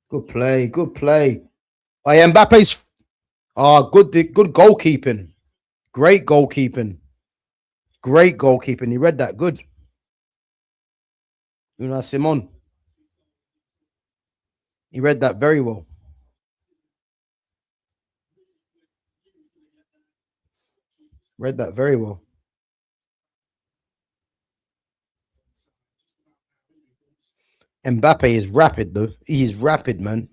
Good play. Good play. Oh, yeah, Mbappe's good goalkeeping. Great goalkeeping. Great goalkeeping. He read that good. Una Simon. He read that very well. Read that very well. Mbappe is rapid though. He is rapid, man.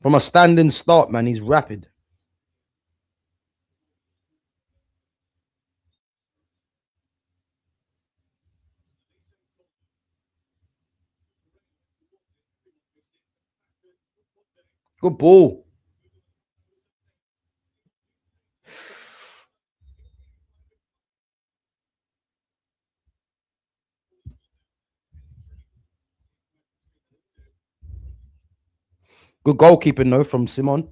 From a standing start, man, he's rapid. Good ball. Good goalkeeping though from Simon.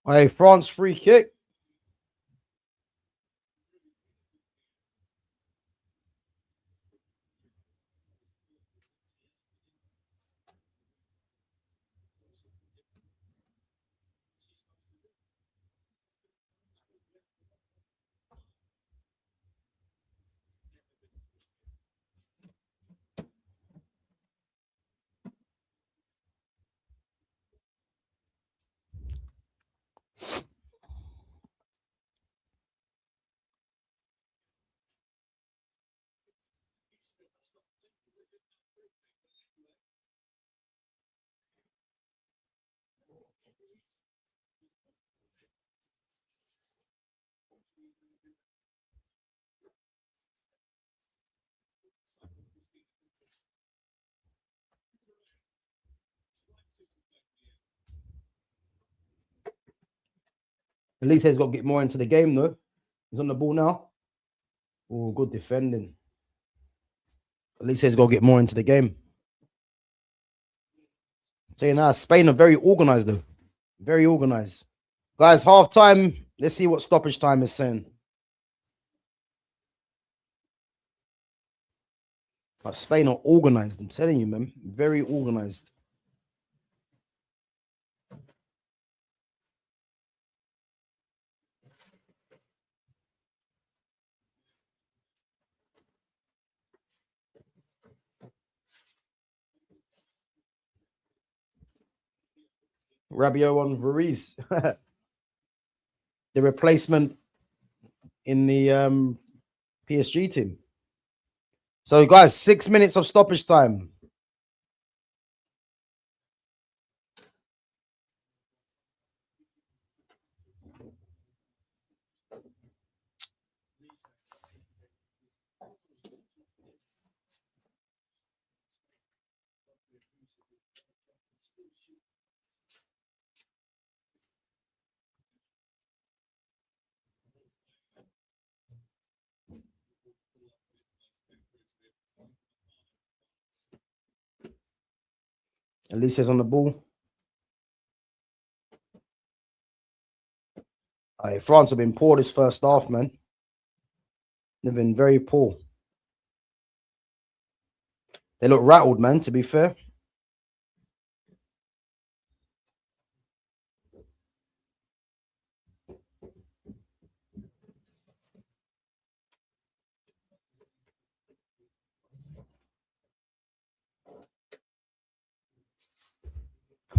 Hey, France free kick. Elise has got to get more into the game though. He's on the ball now. Oh, good defending. Elise has got to get more into the game. Saying now, Spain are very organized though. Very organized. Guys, half time. Let's see what stoppage time is saying. But Spain are organized. I'm telling you, man. Very organized. Rabiot on Ruiz. The replacement in the PSG team. So, guys, 6 minutes of stoppage time. Alicia's on the ball. France have been poor this first half, man. They've been very poor. They look rattled, man, to be fair.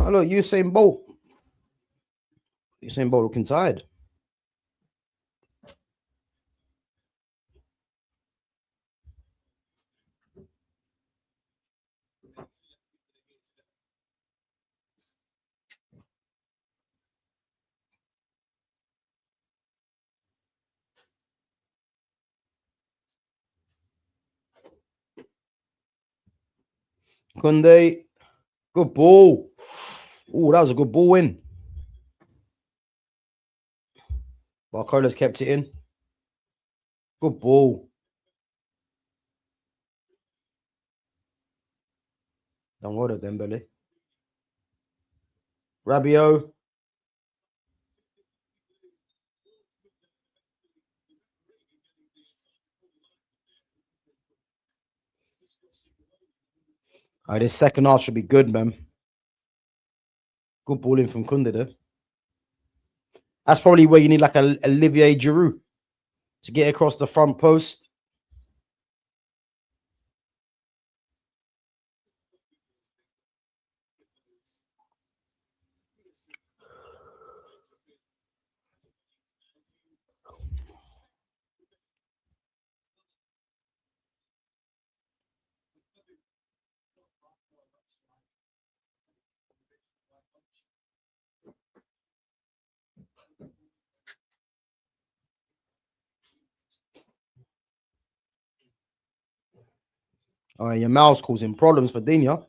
Oh, look, Usain Bolt. Usain Bolt looking tired. Kunde. Good ball. Oh, that was a good ball in. Barcola's kept it in. Good ball. Don't worry, Dembele. Rabiot. This second half should be good, man. Good ball in from Kunde there. That's probably where you need like a Olivier Giroud to get across the front post. Yamal's causing problems for Dinya.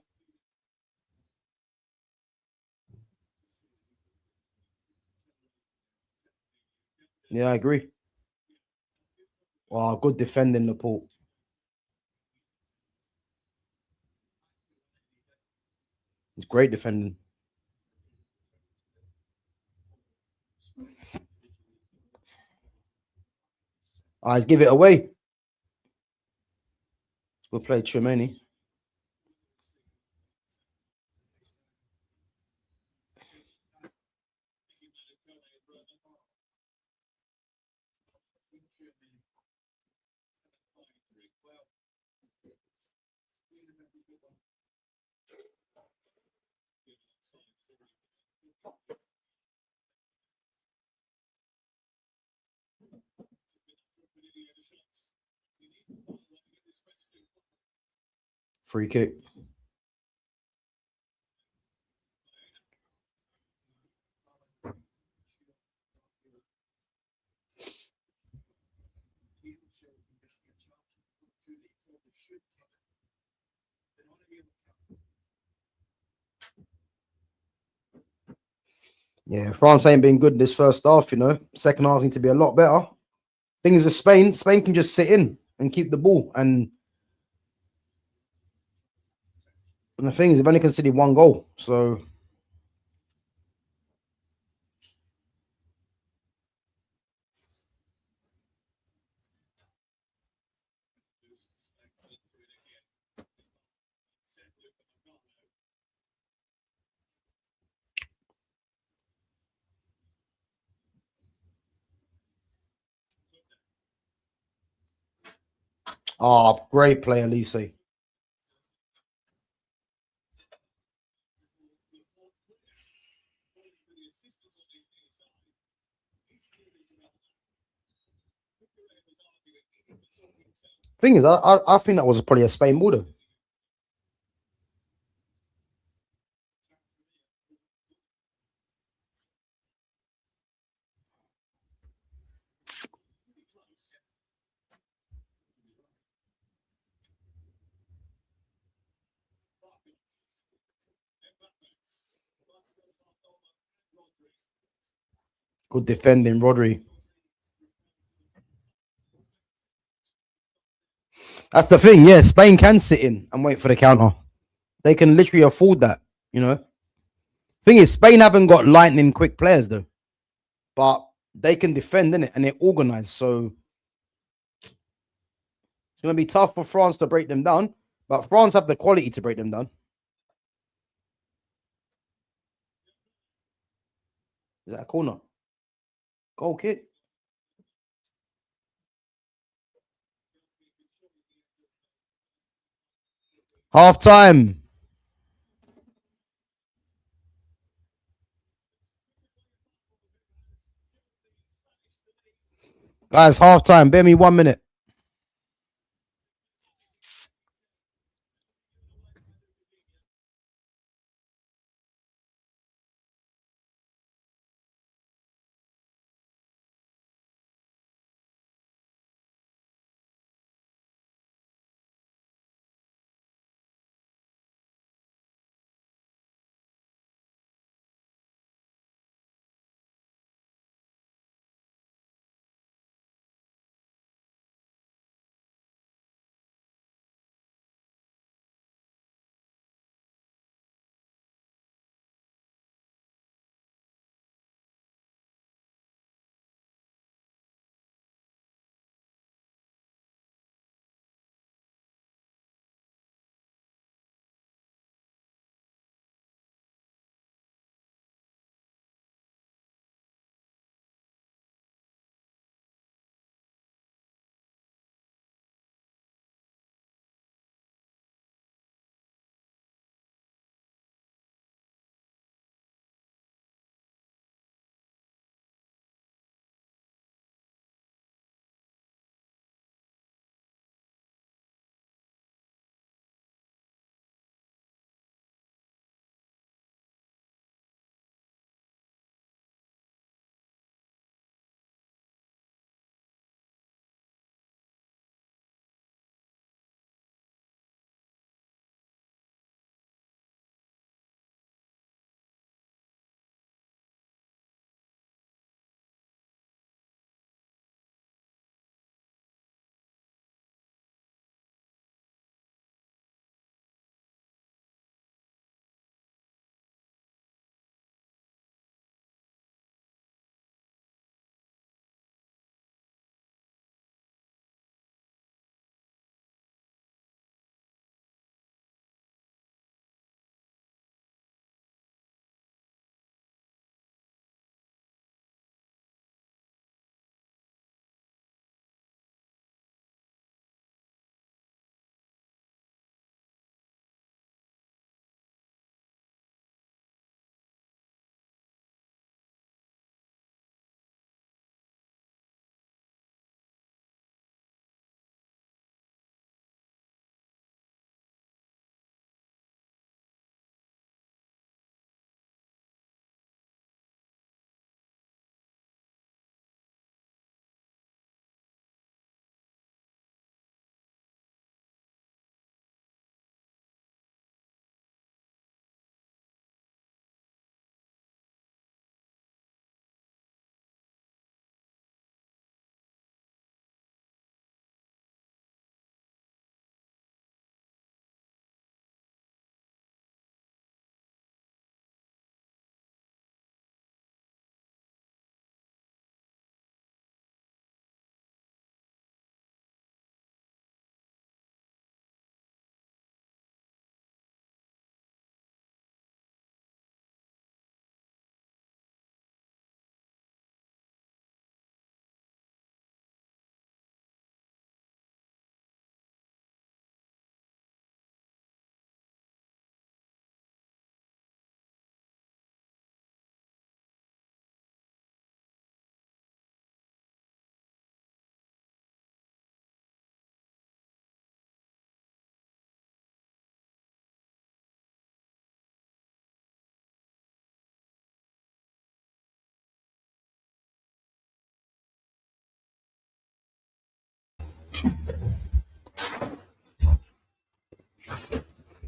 Yeah, I agree. Wow, good defending, Laporte. It's great defending. Eyes give it away. Good play, Tremaine. Free kick. Yeah, France ain't been good this first half, you know. Second half needs to be a lot better. Thing is with Spain, Spain can just sit in and keep the ball. And the thing is, they've only conceded 1 goal. So great play, Elise. Thing is, I think that was probably a Spain ball though. Good defending, Rodri. That's the thing. Yeah, Spain can sit in and wait for the counter. They can literally afford that, you know. Thing is, Spain haven't got lightning quick players though, but they can defend, innit? And they're organized. So it's going to be tough for France to break them down, but France have the quality to break them down. Is that a corner? Goal kick. Half time. Guys, half time. Bear me 1 minute.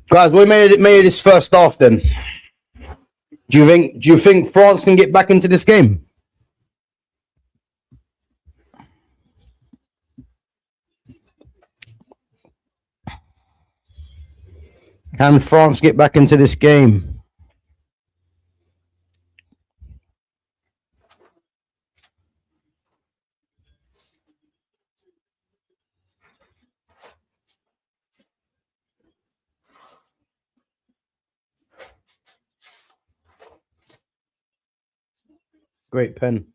Guys, we made it this first half then. Do you think France can get back into this game? Can France get back into this game? Great pen.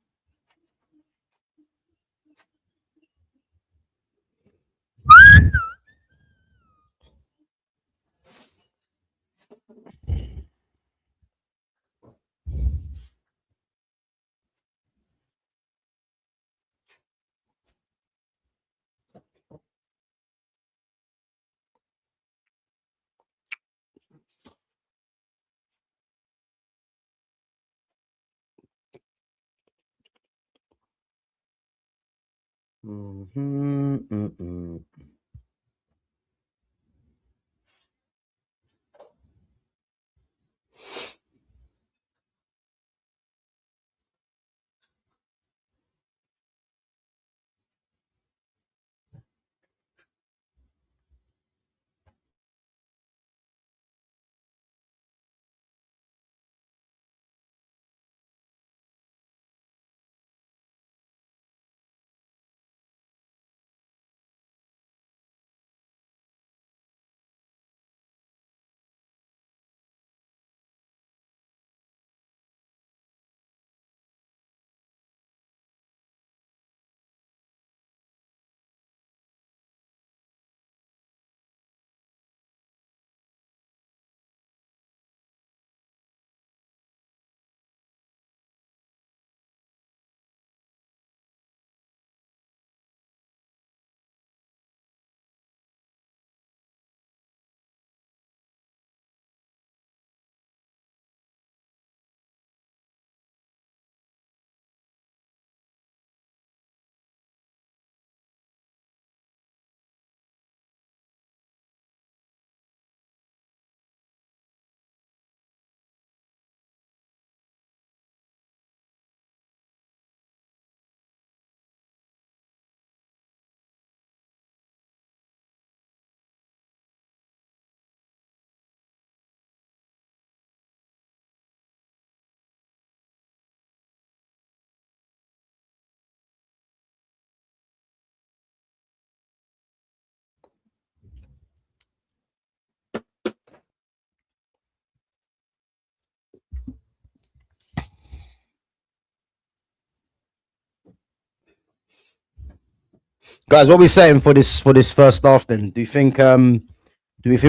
Guys, what are we saying for this first half then? Do we think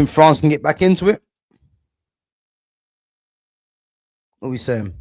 France can get back into it? What are we saying?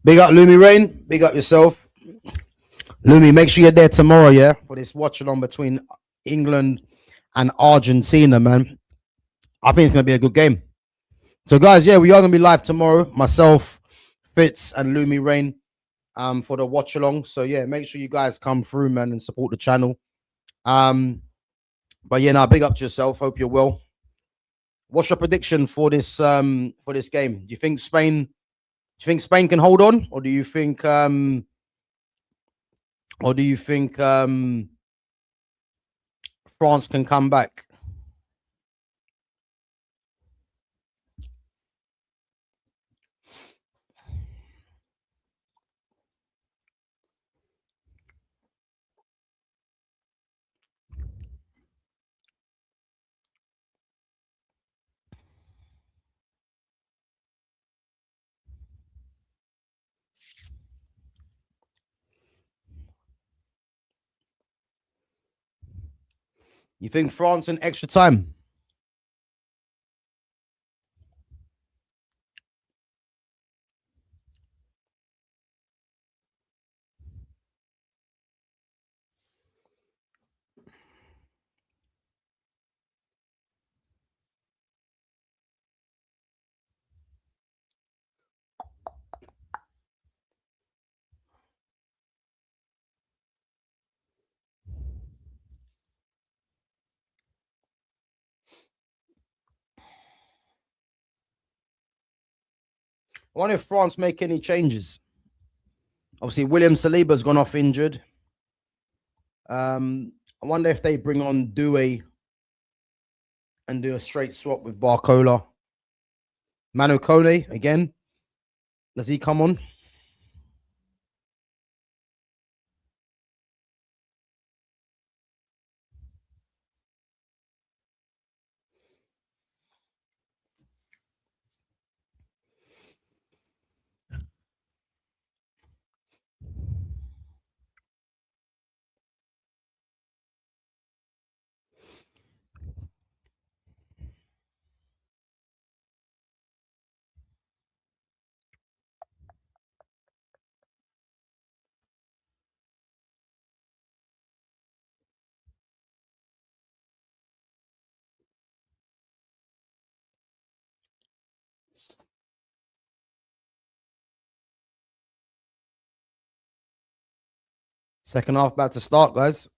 Big up Lumi Rain. Big up yourself. Lumi, make sure you're there tomorrow, yeah, for this watch along between England and Argentina, man. I think it's going to be a good game. So, guys, yeah, we are going to be live tomorrow. Myself, Fitz, and Lumi Rain for the watch along. So, yeah, make sure you guys come through, man, and support the channel. But yeah, now big up to yourself. Hope you're well. What's your prediction for this game? Do you think Spain can hold on, or do you think France can come back? You think France in extra time? I wonder if France make any changes. Obviously, William Saliba's gone off injured. I wonder if they bring on Doué and do a straight swap with Barcola. Manu Kone again. Does he come on? Second half about to start, guys.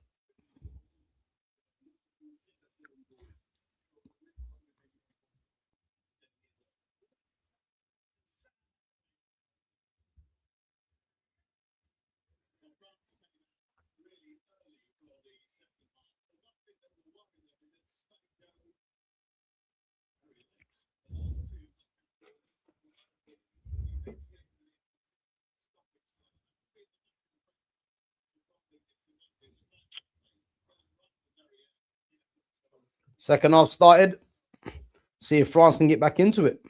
Second half started. See if France can get back into it.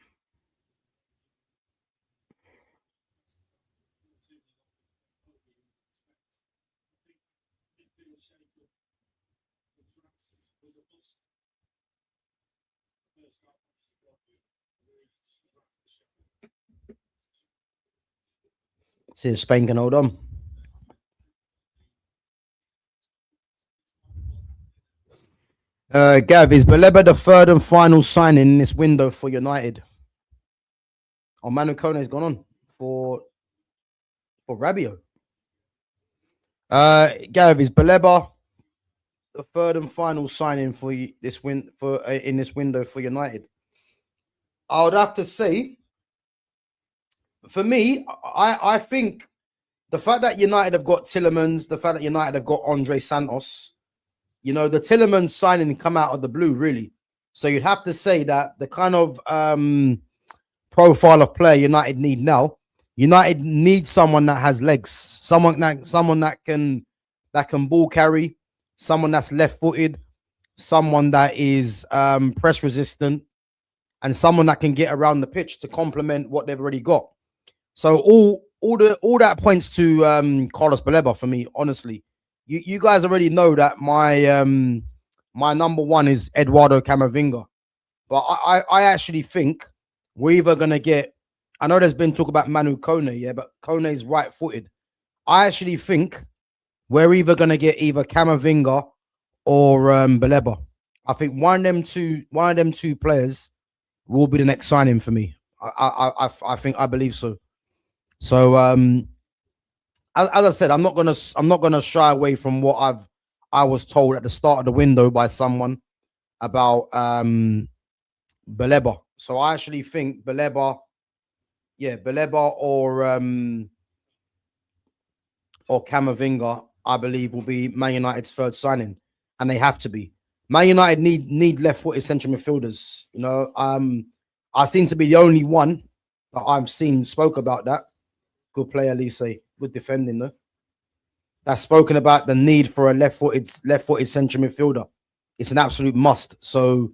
See if Spain can hold on. Gav, is Baleba the third and final signing in this window for United? Oh, Manu Kone's gone on for Rabiot. Gav, is Baleba the third and final signing for this in this window for United? I would have to say, for me, I think the fact that United have got Tillemans, the fact that United have got Andre Santos, you know, the Tillemans signing come out of the blue, really. So you'd have to say that the kind of profile of player United need now, United need someone that has legs, someone that can ball carry, someone that's left-footed, someone that is press resistant, and someone that can get around the pitch to complement what they've already got. So all that points to Carlos Baleba for me, honestly. You guys already know that my number one is Eduardo Camavinga. But I actually think we're either gonna get I know there's been talk about Manu Kone, yeah, but Kone's right-footed. I actually think we're either gonna get either Camavinga or Baleba. I think one of them two players will be the next signing for me. I think I believe so. So as I said, I'm not gonna shy away from what I was told at the start of the window by someone about Baleba. So I actually think Baleba, yeah, Baleba or Camavinga, I believe will be Man United's third signing, and they have to be. Man United need left-footed central midfielders. You know, I seem to be the only one that I've seen spoke about that. Good player, Lise. Good defending, though. That's spoken about the need for a left-footed central midfielder. It's an absolute must. So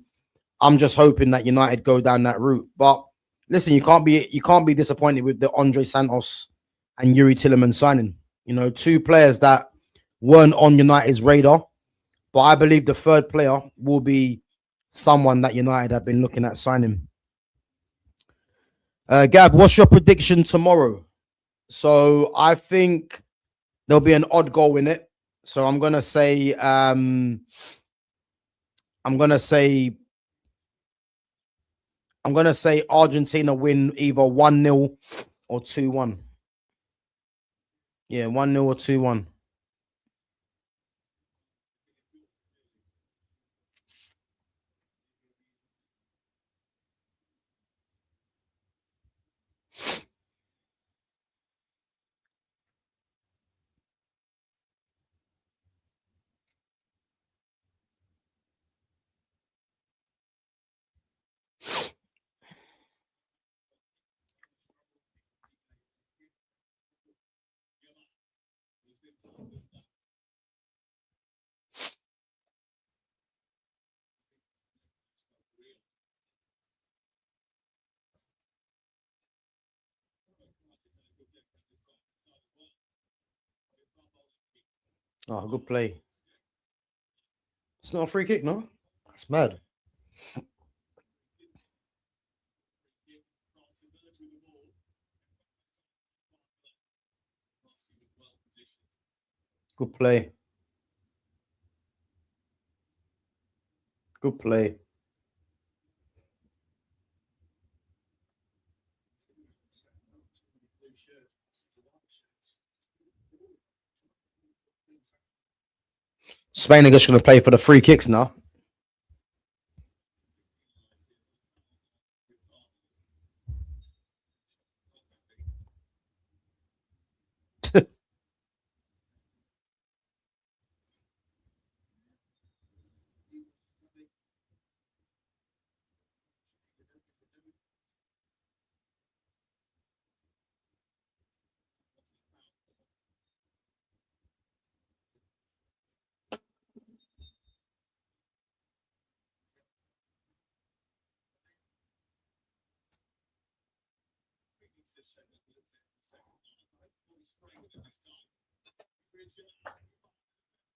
I'm just hoping that United go down that route. But listen, you can't be disappointed with the Andre Santos and Yuri Tillman signing. You know, two players that weren't on United's radar. But I believe the third player will be someone that United have been looking at signing. Gab, what's your prediction tomorrow? So I think there'll be an odd goal in it. So I'm gonna say I'm gonna say Argentina win either 1-0 or 2-1. Yeah, 1-0 or 2-1. Oh, good play. It's not a free kick, no? That's mad. Good play. Good play. Spain are just going to play for the free kicks now.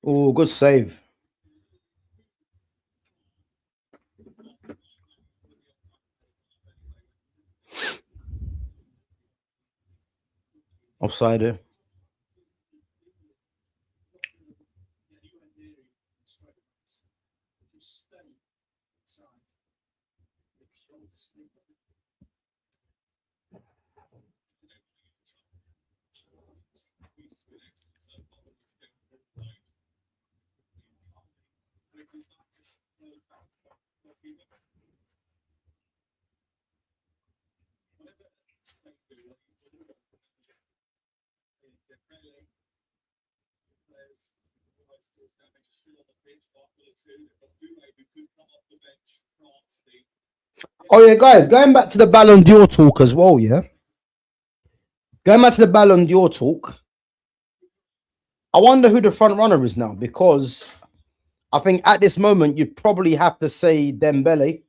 Oh, good save. Offside here. Oh yeah, guys, going back to the Ballon d'Or talk as well, yeah. Going back to the Ballon d'Or talk, I wonder who the front runner is now, because I think at this moment you'd probably have to say Dembele.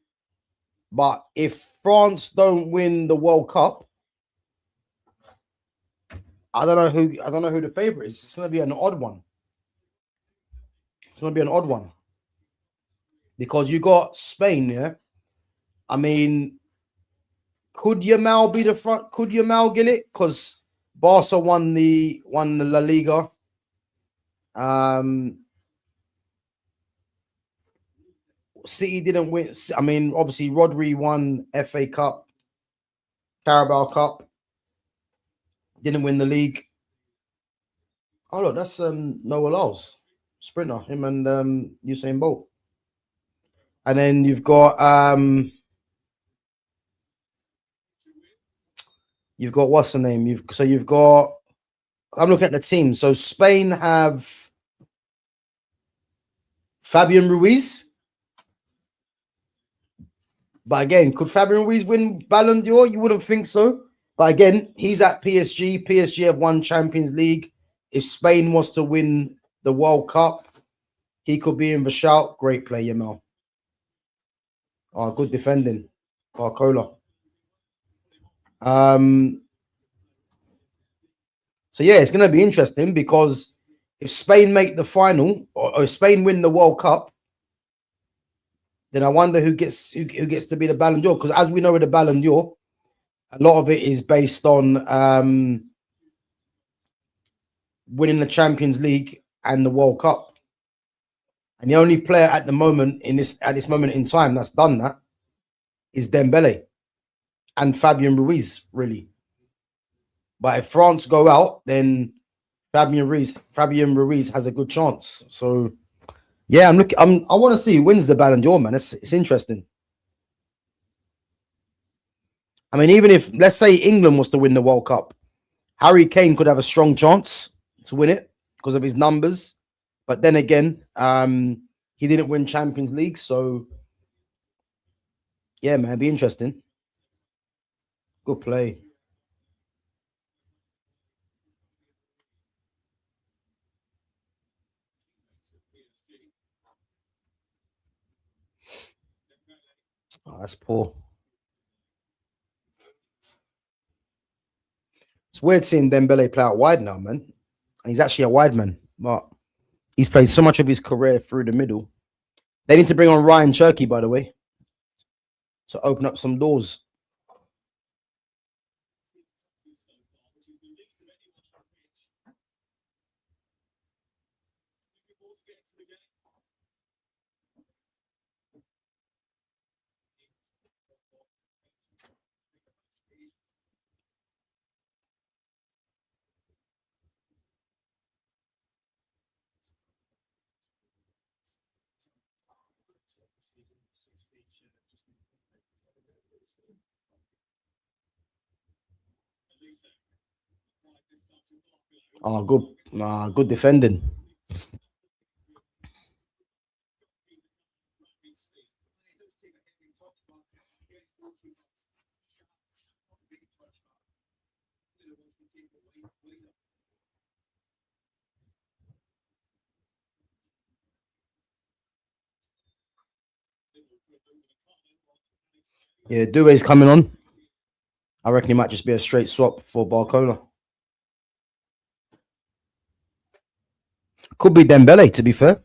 But if France don't win the World Cup, I don't know who the favorite is. It's gonna be an odd one. It's gonna be an odd one. Because you got Spain, yeah. I mean, Could Yamal be the front? Could Yamal get it? Because Barca won the La Liga. City didn't win. I mean, obviously Rodri won FA Cup, Carabao Cup. Didn't win the league. Oh look, that's Noah Lyles, sprinter. Him and Usain Bolt. And then you've got what's the name? You've got. I'm looking at the team. So Spain have Fabian Ruiz. But again, could Fabian Ruiz win Ballon d'Or? You wouldn't think so. But again, he's at PSG. PSG have won Champions League. If Spain was to win the World Cup, he could be in the shout. Great play, Yamal. Oh, good defending. Barcola. So yeah, it's going to be interesting because if Spain make the final or if Spain win the World Cup, then I wonder who gets to be the Ballon d'Or. Because as we know with the Ballon d'Or, a lot of it is based on winning the Champions League and the World Cup. And the only player at the moment at this moment in time that's done that is Dembele and Fabian Ruiz, really. But if France go out, then Fabian Ruiz has a good chance. So yeah, I want to see who wins the Ballon d'Or, man. It's interesting. I mean, even if let's say England was to win the World Cup, Harry Kane could have a strong chance to win it because of his numbers. But then again, he didn't win Champions League, so yeah, man, it'd be interesting. Good play. Oh, that's poor. It's weird seeing Dembele play out wide now, man. And he's actually a wide man, but he's played so much of his career through the middle. They need to bring on Ryan Cherky, by the way, to open up some doors. Oh, good defending. Yeah, Doué's coming on. I reckon it might just be a straight swap for Barcola. Could be Dembele, to be fair.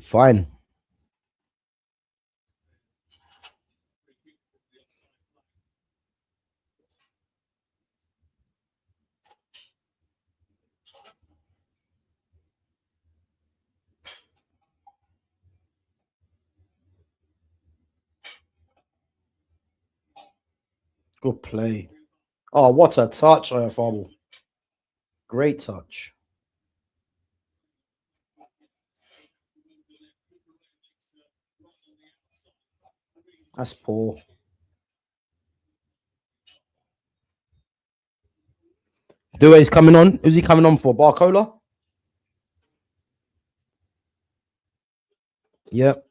Fine. Good play. Oh, what a touch, Fable. Great touch. That's poor. Doué's coming on. Who's he coming on for? Barcola? Yep.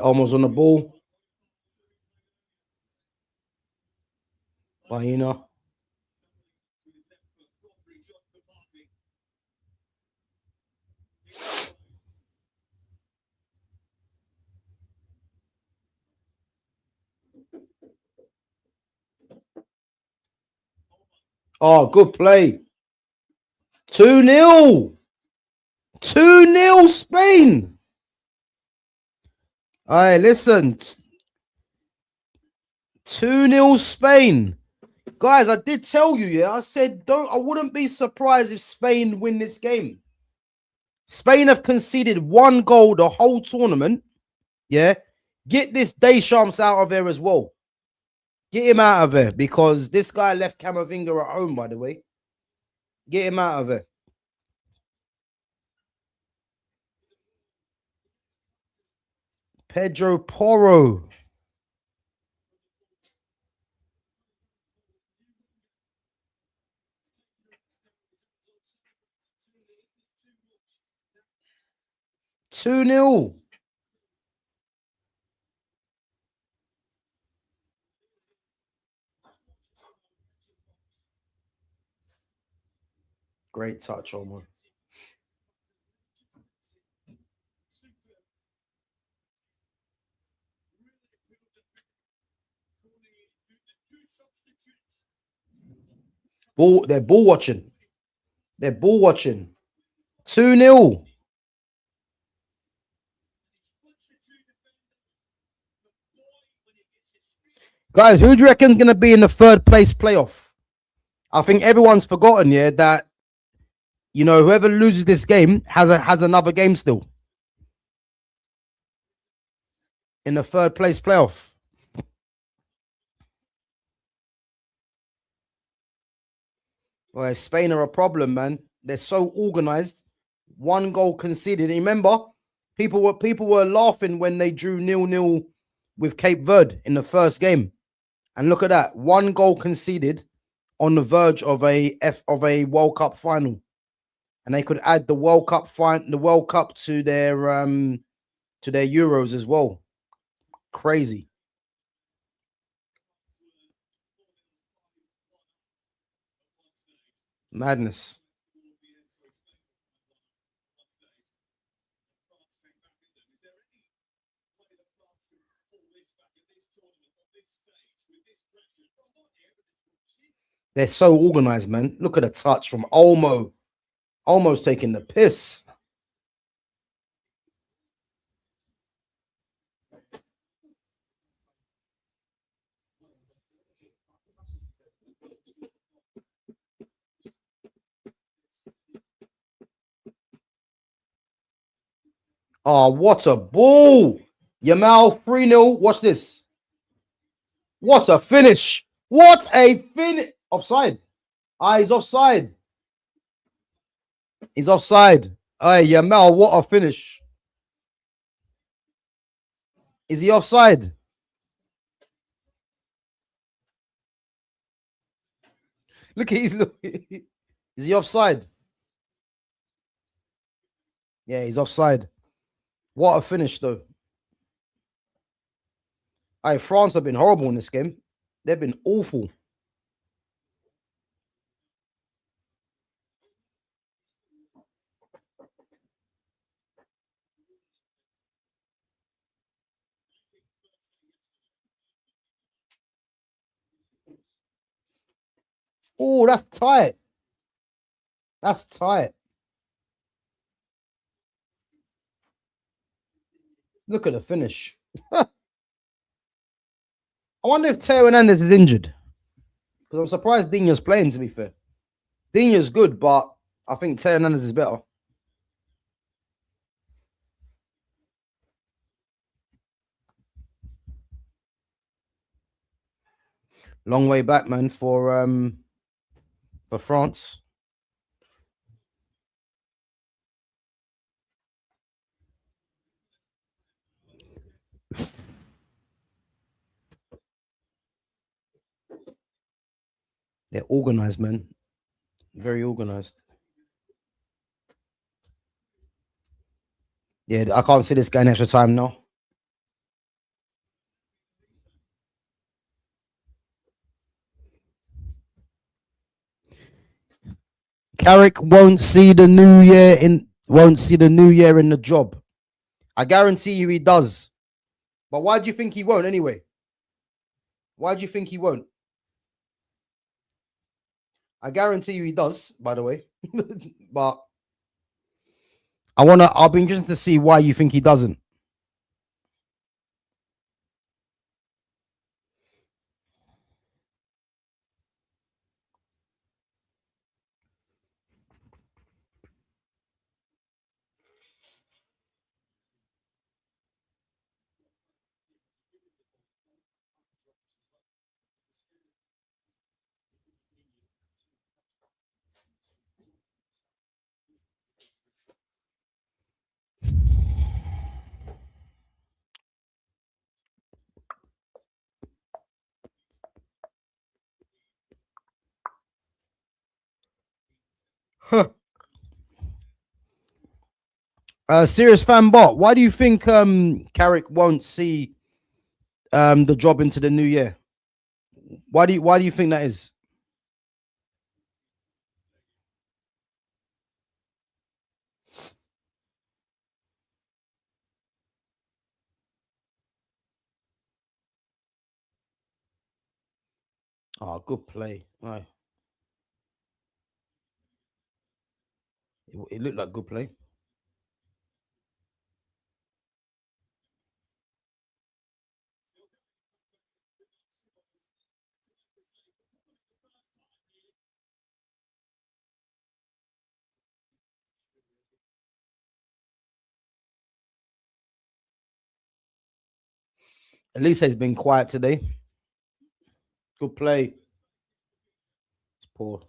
Almost on the ball. Bahina. Oh, good play. 2-0. 2-0 Spain. All right, listen. 2-0 Spain. Guys, I did tell you, yeah. I said I wouldn't be surprised if Spain win this game. Spain have conceded 1 goal the whole tournament. Yeah. Get this Deschamps out of there as well. Get him out of there because this guy left Camavinga at home, by the way. Get him out of there. Pedro Porro. Two 0. Great touch, Omar. They're ball watching. They're ball watching. 2-0. Guys, who do you reckon is going to be in the 3rd place playoff? I think everyone's forgotten, yeah, that, you know, whoever loses this game has another game still in the 3rd place playoff. Well, Spain are a problem, man. They're so organized. 1 goal conceded. Remember, people were laughing when they drew 0-0 with Cape Verde in the first game. And look at that. 1 goal conceded on the verge of a World Cup final. And they could add the World Cup to their Euros as well. Crazy. Madness. They're so organized, man. Look at the touch from Olmo. Almost taking the piss. Oh, what a ball. Yamal 3-0. Watch this. What a finish. What a finish. Offside. He's offside. He's offside. Yamal, what a finish. Is he offside? Look at his look. Is he offside? Yeah, he's offside. What a finish, though. France have been horrible in this game. They've been awful. Oh, that's tight. That's tight. Look at the finish. I wonder if Teo Hernandez is injured. Because I'm surprised Dina's playing, to be fair. Dina's good, but I think Teo Hernandez is better. Long way back, man, for France. They're organized, man. Very organized. Yeah, I can't see this guy in extra time now. Carrick won't see the new year in the job. I guarantee you he does. But why do you think he won't anyway? Why do you think he won't? I guarantee you he does, by the way. But I'll be interested to see why you think he doesn't. Huh. Serious fan bot. Why do you think Carrick won't see the job into the new year? Why do you think that is? Oh, good play. Right. It looked like good play. Elise has been quiet today. Good play. It's poor.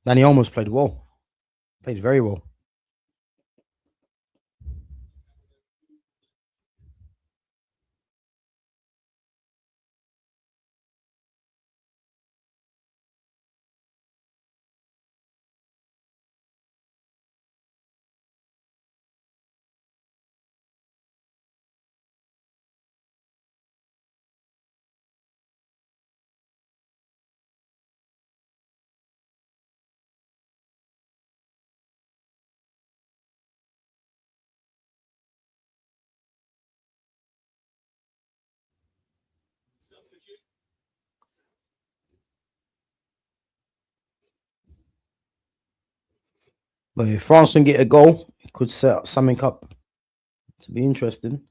Danny almost played well. Played very well. But if France can get a goal, it could set up something up to be interesting.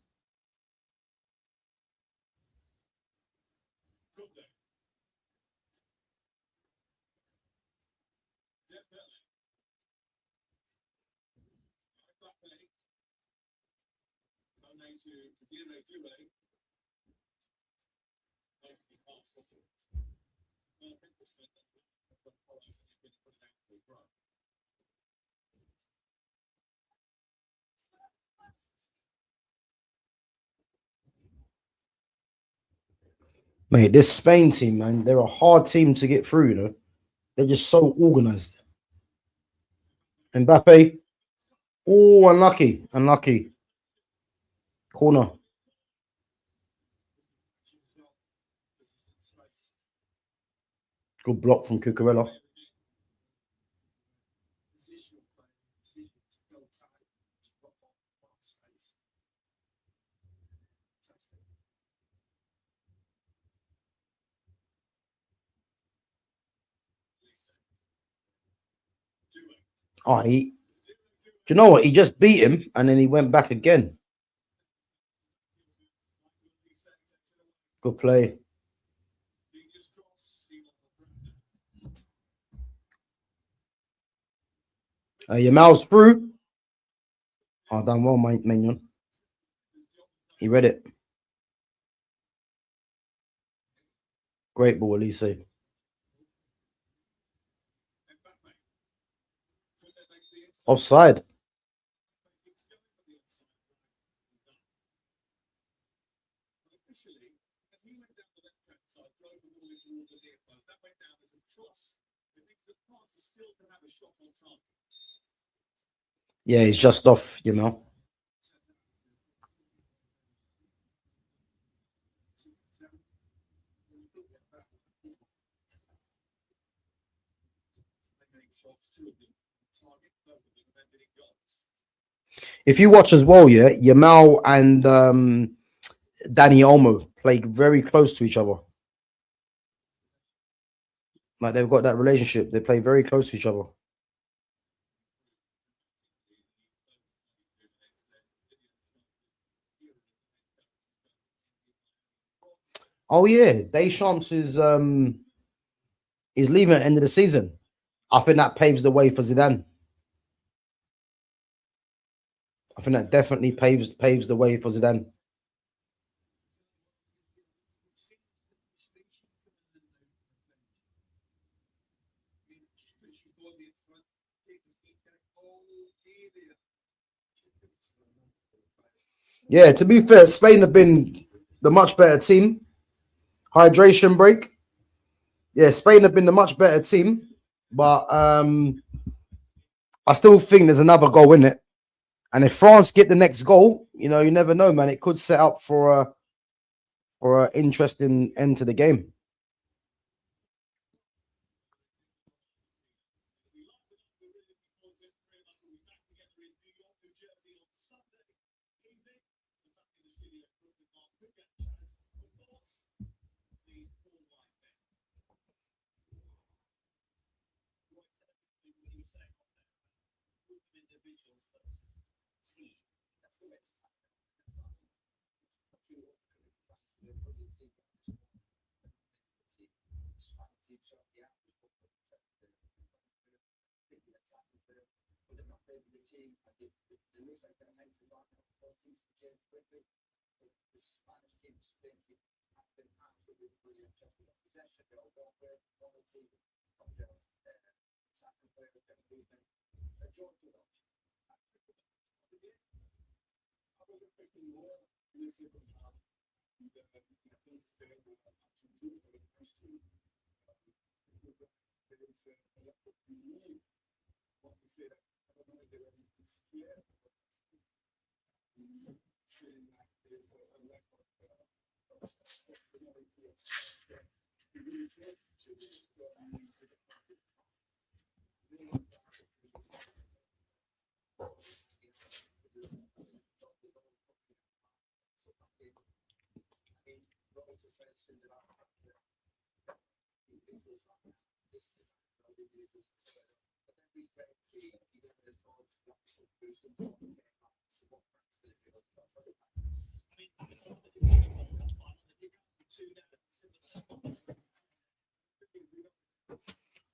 Mate, this Spain team, man, they're a hard team to get through, you know. They're just so organized. Mbappe. Oh, unlucky. Unlucky. Corner. Good block from Cucurella. Oh, do you know what? He just beat him and then he went back again. Good play. Yamal's through. Oh, done well, Mignon. He read it. Great ball, Elise. Offside. Yeah, he's just off, you know. If you watch as well, yeah, Yamal and Danny Olmo play very close to each other. Like they've got that relationship. They play very close to each other. Oh yeah, Deschamps is leaving at the end of the season. I think that paves the way for Zidane. I think that definitely paves the way for Zidane. Yeah, to be fair, Spain have been the much better team. Hydration break. Yeah, Spain have been the much better team, but I still think there's another goal in it. And if France get the next goal, you know, you never know, man. It could set up for an interesting end to the game.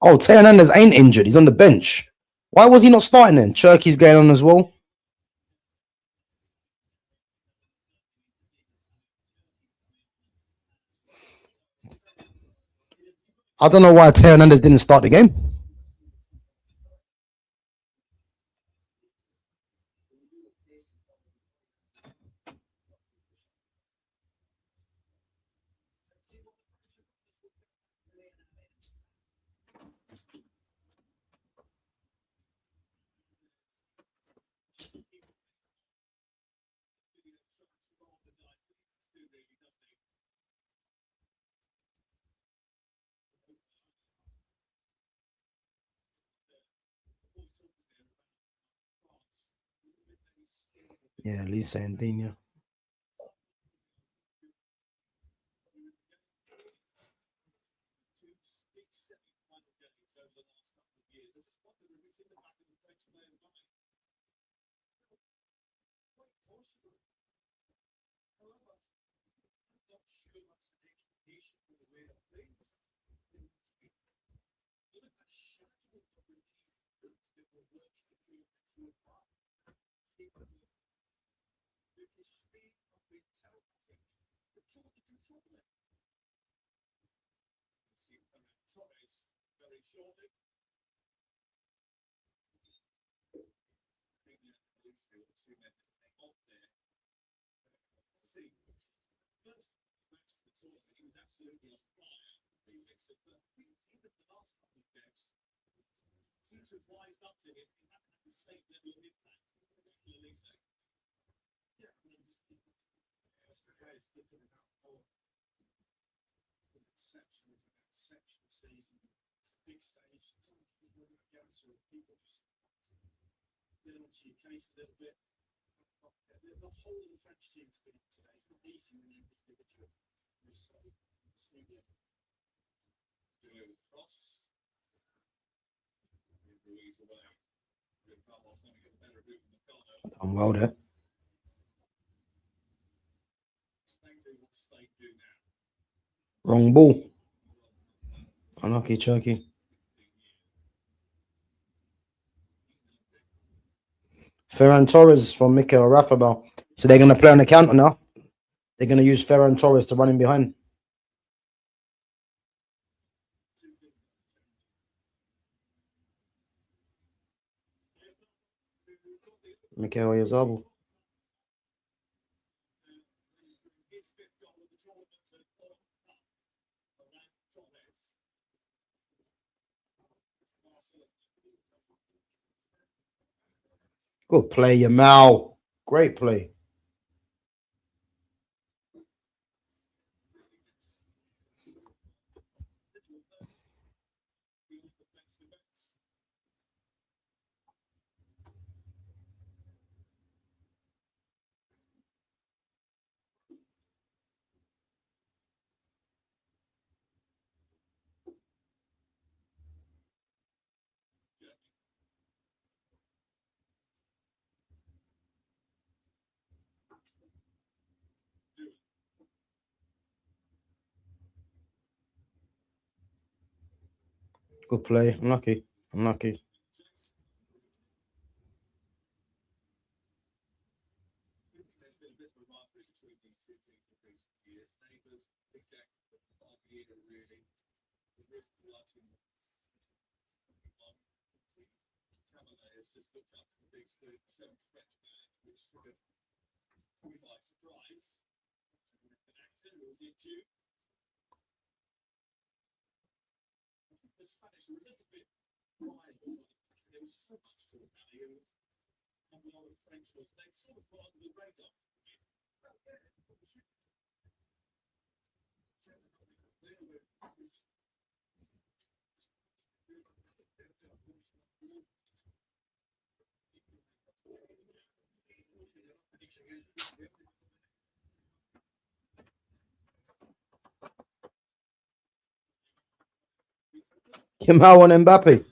Oh, Teo Hernandez ain't injured. He's on the bench. Why was he not starting then? Cherky's going on as well. I don't know why Teo Hernandez didn't start the game. Yeah, Lisa and Dina. I'm well there. Wrong ball. Unlucky Turkey. Ferran Torres from Mikel Rafabal. So they're going to play on the counter now. They're going to use Ferran Torres to run in behind. Mikel Oyarzabal. Good play, Yamal. Great play. Good play. Unlucky. Unlucky. Yamal and Mbappe.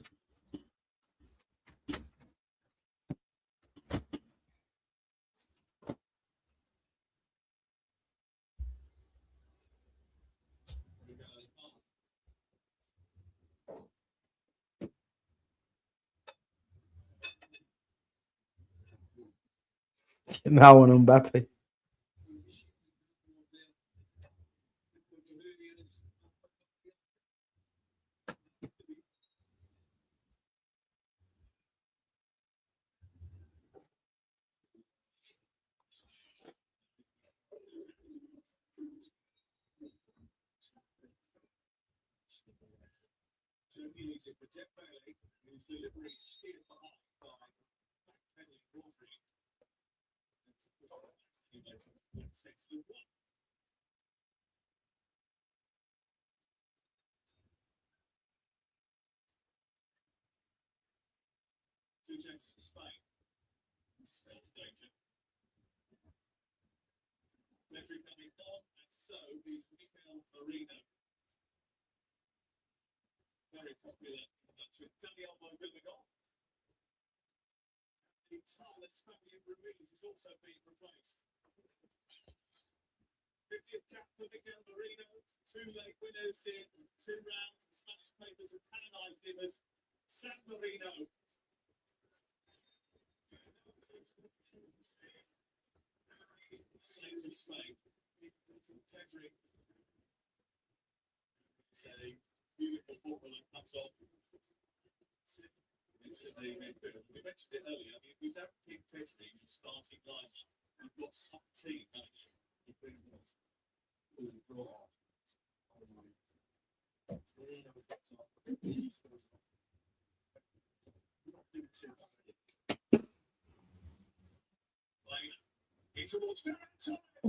Yamal and Mbappe.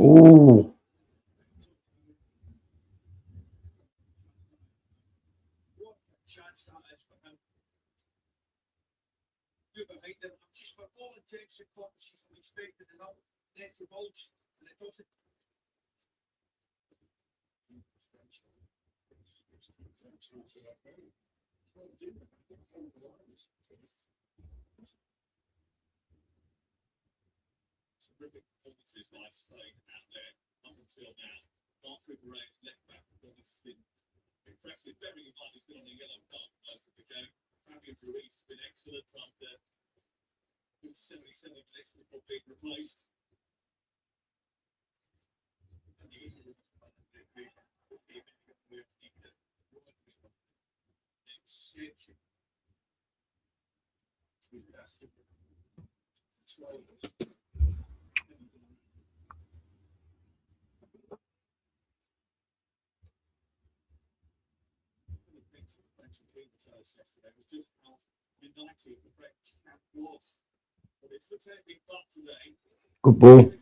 Ooh. Good ball.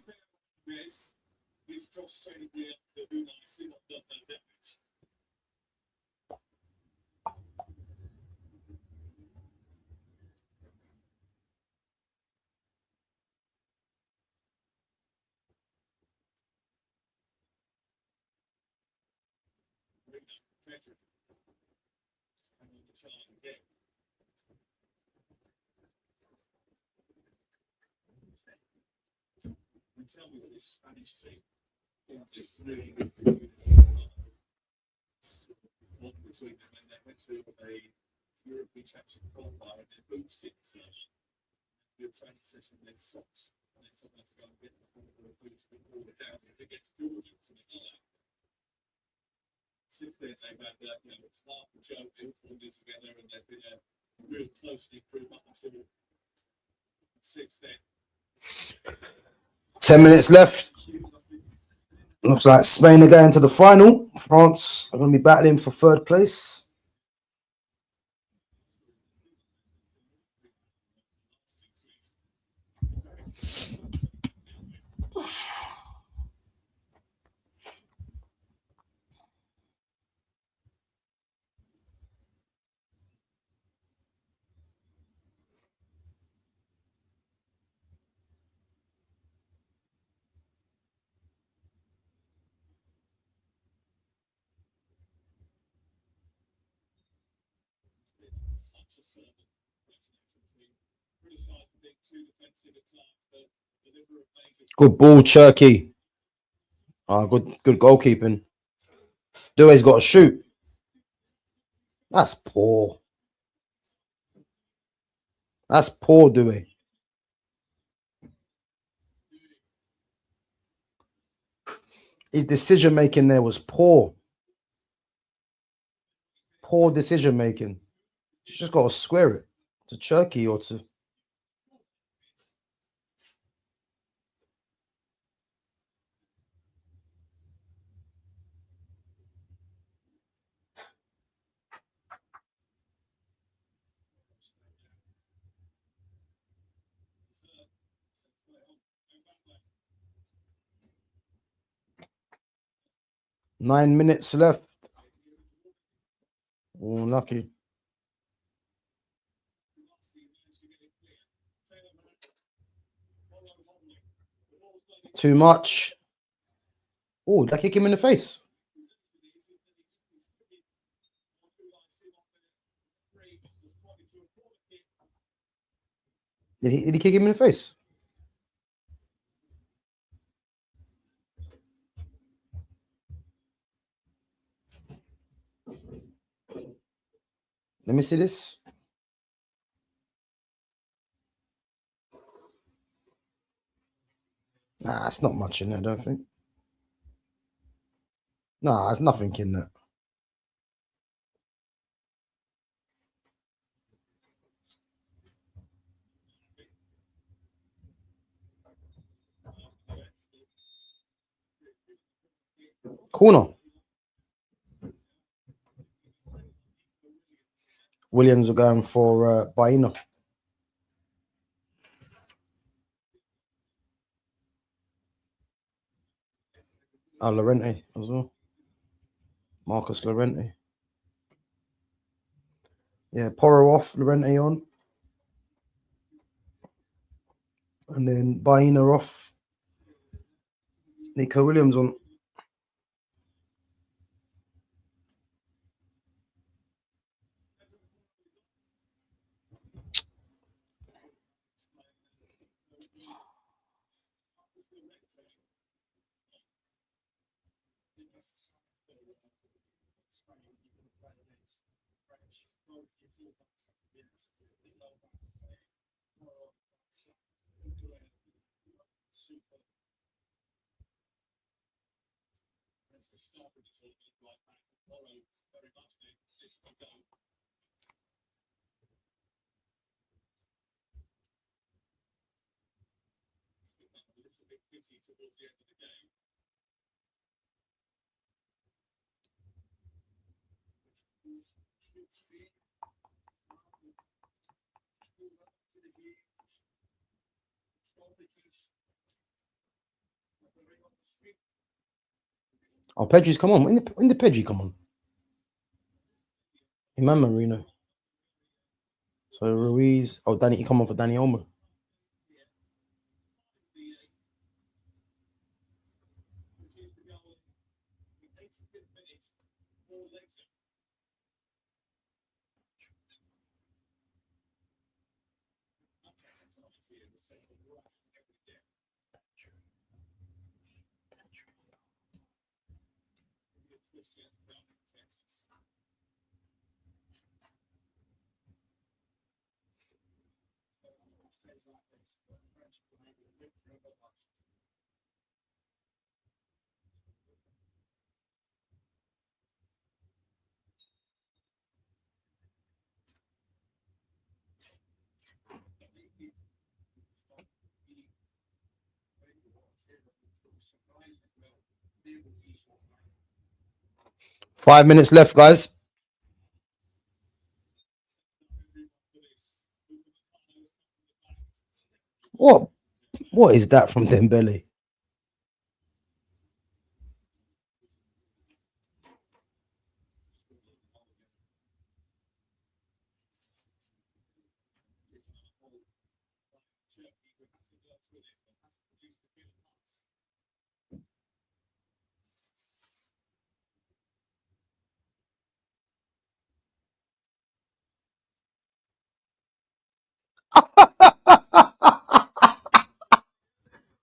Ten minutes left. Looks like Spain are going to the final. France are going to be battling for third place. Good ball, Turkey. Good goalkeeping. Doué's got to shoot. That's poor. That's poor, Doué. His decision making there was poor. Poor decision making. You just got to square it to Turkey or to. Nine minutes left. Oh, lucky. Too much. Oh, did I kick him in the face? Did he kick him in the face? Let me see this. Nah, it's not much in there, I don't think. Nah, there's nothing in there. Corner. Williams are going for Baina. Llorente as well. Marcus Llorente. Yeah, Porro off, Llorente on. And then Baina off. Nico Williams on. Oh, Pedri's come on. When did Pedri come on? Imam Marino. So Ruiz. Oh, Danny, he come on for Danny Olmo. Five minutes left, guys. What is that from Dembele?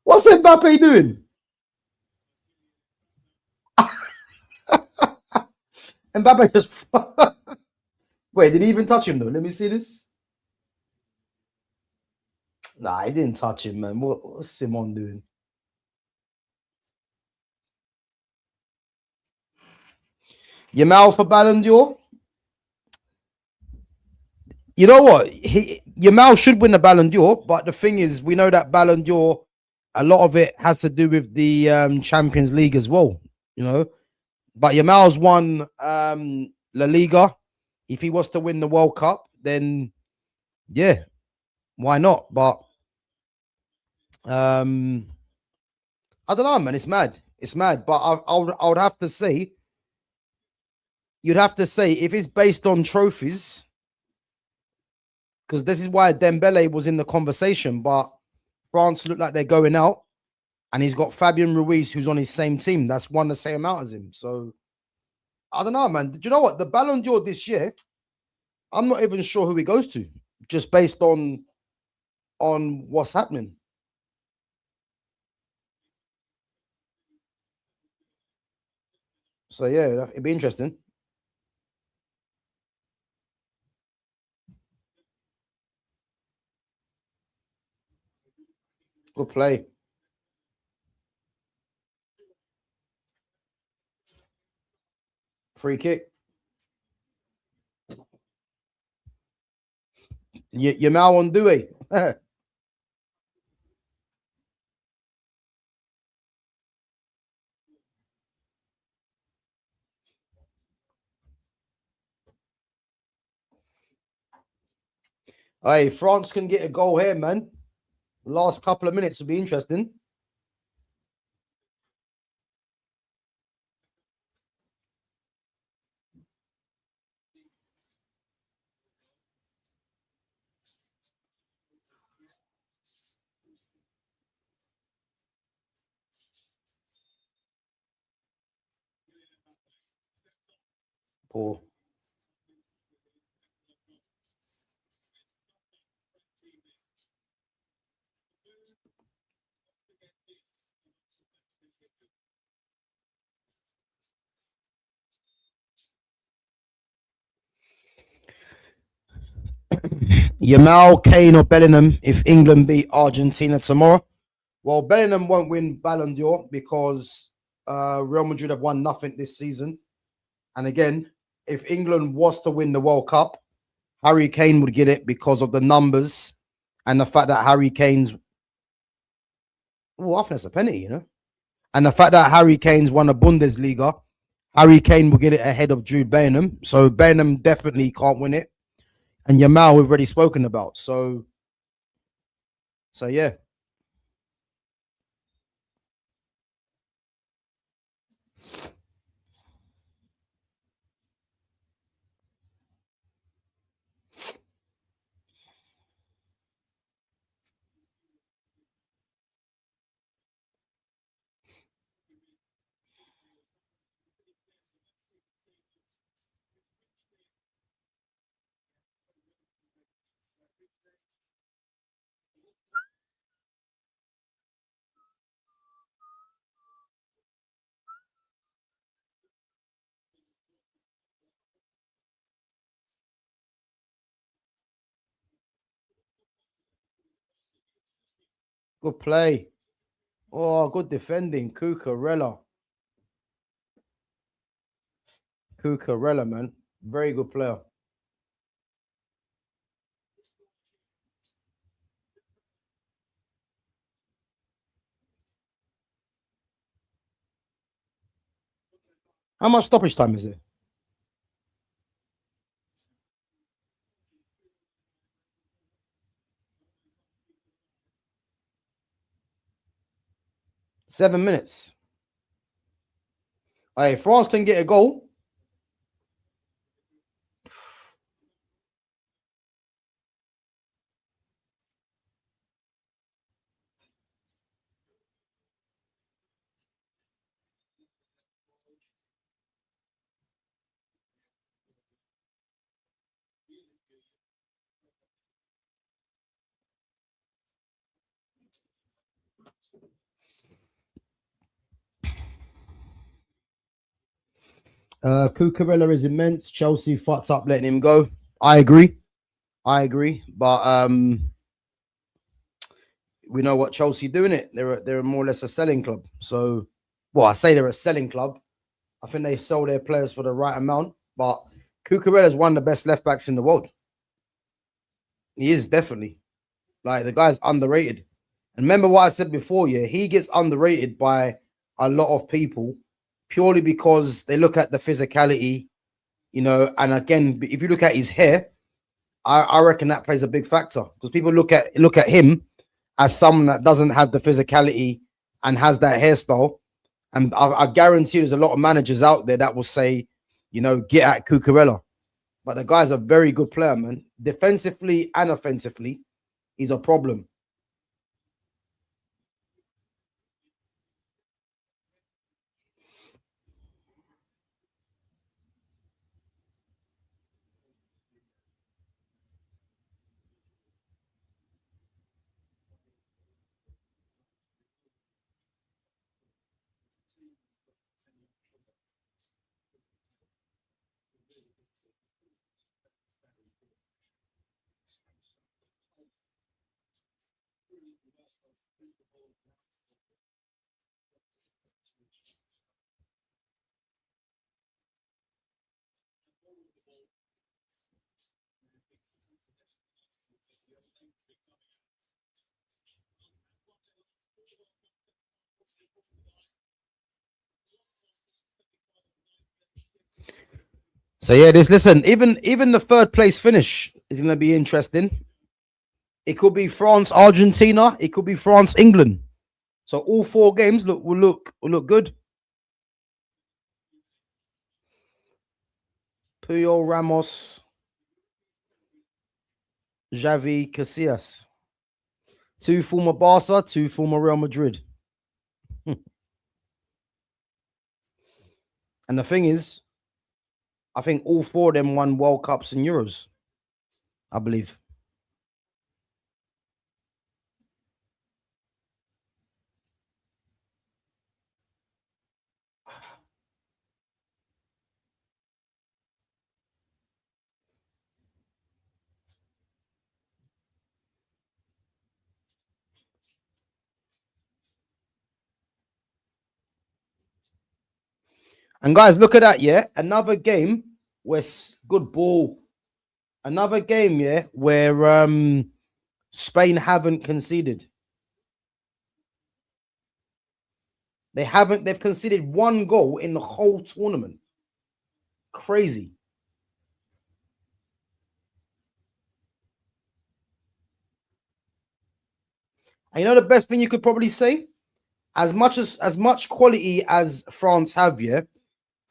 What's Mbappe doing? Mbappe just wait. Did he even touch him though? Let me see this. Nah, he didn't touch him, man. What's Simon doing? Yamal for Ballon d'Or. You know what? Yamal should win the Ballon d'Or, but the thing is, we know that Ballon d'Or, a lot of it has to do with the Champions League as well. You know, but Yamal's won La Liga. If he was to win the World Cup, then yeah, why not? But I don't know, man. It's mad. It's mad. But I would have to say, you'd have to say if it's based on trophies, because this is why Dembele was in the conversation, but France look like they're going out, and he's got Fabian Ruiz, who's on his same team. That's won the same amount as him. So I don't know, man. Do you know what? The Ballon d'Or this year, I'm not even sure who he goes to, just based on what's happening. So yeah, it'd be interesting. Good play. Free kick. Yamal on Dewey. Hey, France can get a goal here, man. The last couple of minutes will be interesting. Poor. Yamal, Kane, or Bellingham if England beat Argentina tomorrow? Well, Bellingham won't win Ballon d'Or because Real Madrid have won nothing this season. And again, if England was to win the World Cup, Harry Kane would get it because of the numbers and the fact that Harry Kane's. Oh, I think that's a penalty, you know. And the fact that Harry Kane's won a Bundesliga, Harry Kane will get it ahead of Jude Bellingham. So Bellingham definitely can't win it. And Yamal we've already spoken about. So yeah. Good play. Oh, good defending. Cucurella. Cucurella, man. Very good player. How much stoppage time is there? 7 minutes. Hey, France can get a goal. Cucurella is immense. Chelsea fucked up letting him go. I agree. But we know what Chelsea doing it. They're more or less a selling club. So, well, I say they're a selling club. I think they sell their players for the right amount. But Cucurella is one of the best left backs in the world. He is definitely like the guy's underrated. And remember what I said before, yeah, he gets underrated by a lot of people purely because they look at the physicality, you know. And again, if you look at his hair, I reckon that plays a big factor because people look at him as someone that doesn't have the physicality and has that hairstyle. And I guarantee there's a lot of managers out there that will say, you know, get at Cucurella. But the guy's a very good player, man. Defensively and offensively, he's a problem. So yeah, this listen, even the third place finish is gonna be interesting. It could be France, Argentina, it could be France, England. So all four games will look good. Puyol, Ramos, Xavi, Casillas. Two former Barca, two former Real Madrid. And the thing is, I think all four of them won World Cups and Euros, I believe. And guys, look at that, yeah. Another game where good ball. Another game, yeah, where Spain haven't conceded. They've conceded one goal in the whole tournament. Crazy. And you know the best thing you could probably say? As much quality as France have, yeah,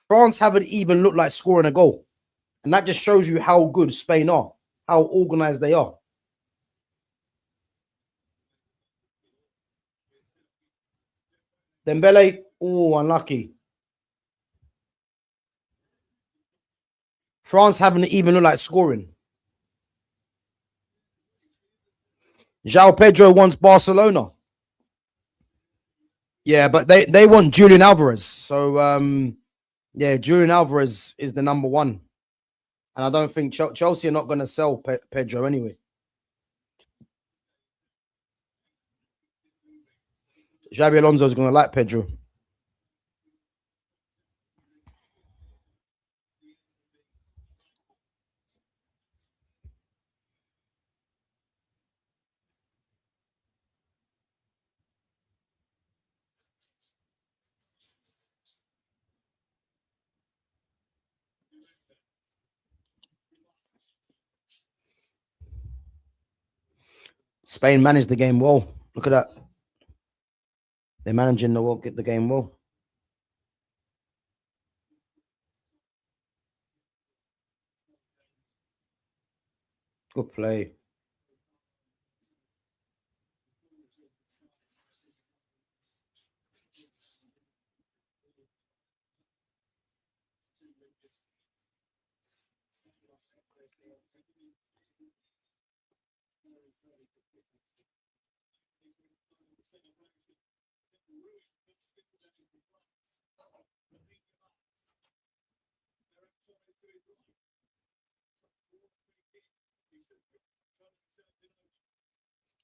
France haven't even looked like scoring a goal. And that just shows you how good Spain are, how organized they are. Dembele, oh, unlucky. France haven't even looked like scoring. João Pedro wants Barcelona. Yeah, but they want Julian Alvarez. So yeah, Julian Alvarez is the number one. And I don't think Chelsea are not going to sell Pedro anyway. Xabi Alonso is going to like Pedro. Spain managed the game well. Look at that. They're managing the game well. Good play.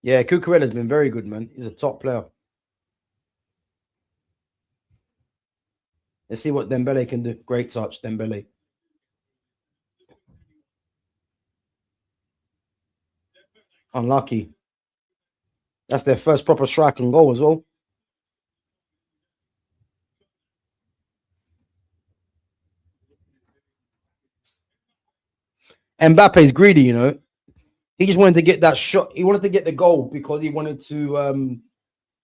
Yeah, Cucurella's been very good, man. He's a top player. Let's see what Dembele can do. Great touch, Dembele. Unlucky. That's their first proper strike and goal as well. Mbappe's greedy, you know. He just wanted to get that shot. He wanted to get the goal because he wanted to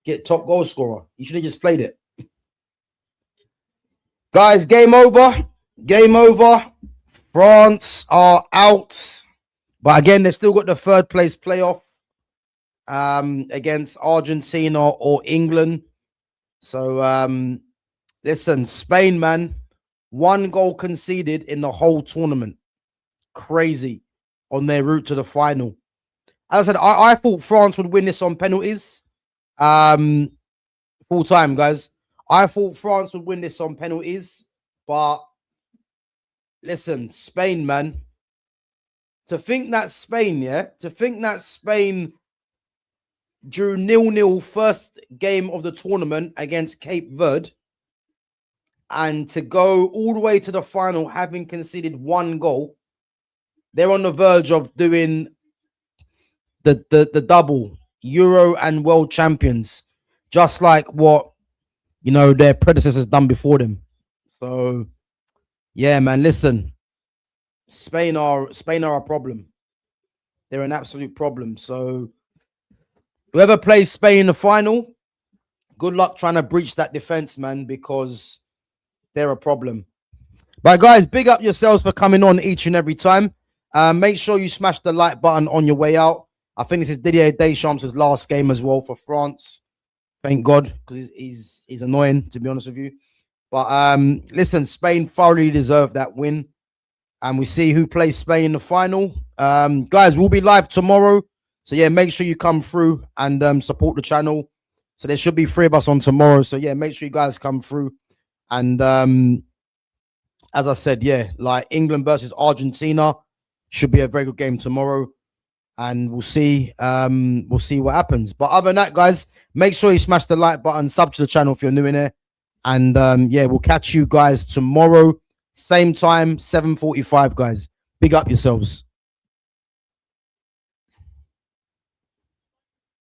get top goal scorer. He should have just played it. Guys, game over. Game over. France are out. But again, they've still got the third place playoff against Argentina or England. So listen, Spain, man, one goal conceded in the whole tournament. Crazy on their route to the final. As I said, I thought France would win this on penalties. Full time, guys. I thought France would win this on penalties, but listen, Spain, man. To think that Spain, yeah, to think that Spain drew 0-0 first game of the tournament against Cape Verde, and to go all the way to the final having conceded 1 goal. They're on the verge of doing the double, Euro and World Champions, just like what their predecessors done before them. So yeah, man, listen, Spain are a problem. They're an absolute problem. So whoever plays Spain in the final, good luck trying to breach that defense, man, because they're a problem. But guys, big up yourselves for coming on each and every time. Make sure you smash the like button on your way out. I think this is Didier Deschamps' last game as well for France. Thank God, because he's annoying, to be honest with you. But listen, Spain thoroughly deserve that win. And we see who plays Spain in the final. Guys, we'll be live tomorrow. So yeah, make sure you come through and support the channel. So there should be 3 of us on tomorrow. So yeah, make sure you guys come through. And as I said, yeah, like England versus Argentina should be a very good game tomorrow. And we'll see what happens. But other than that, guys, make sure you smash the like button, sub to the channel if you're new in here. And yeah, we'll catch you guys tomorrow. Same time, 7:45, guys. Big up yourselves.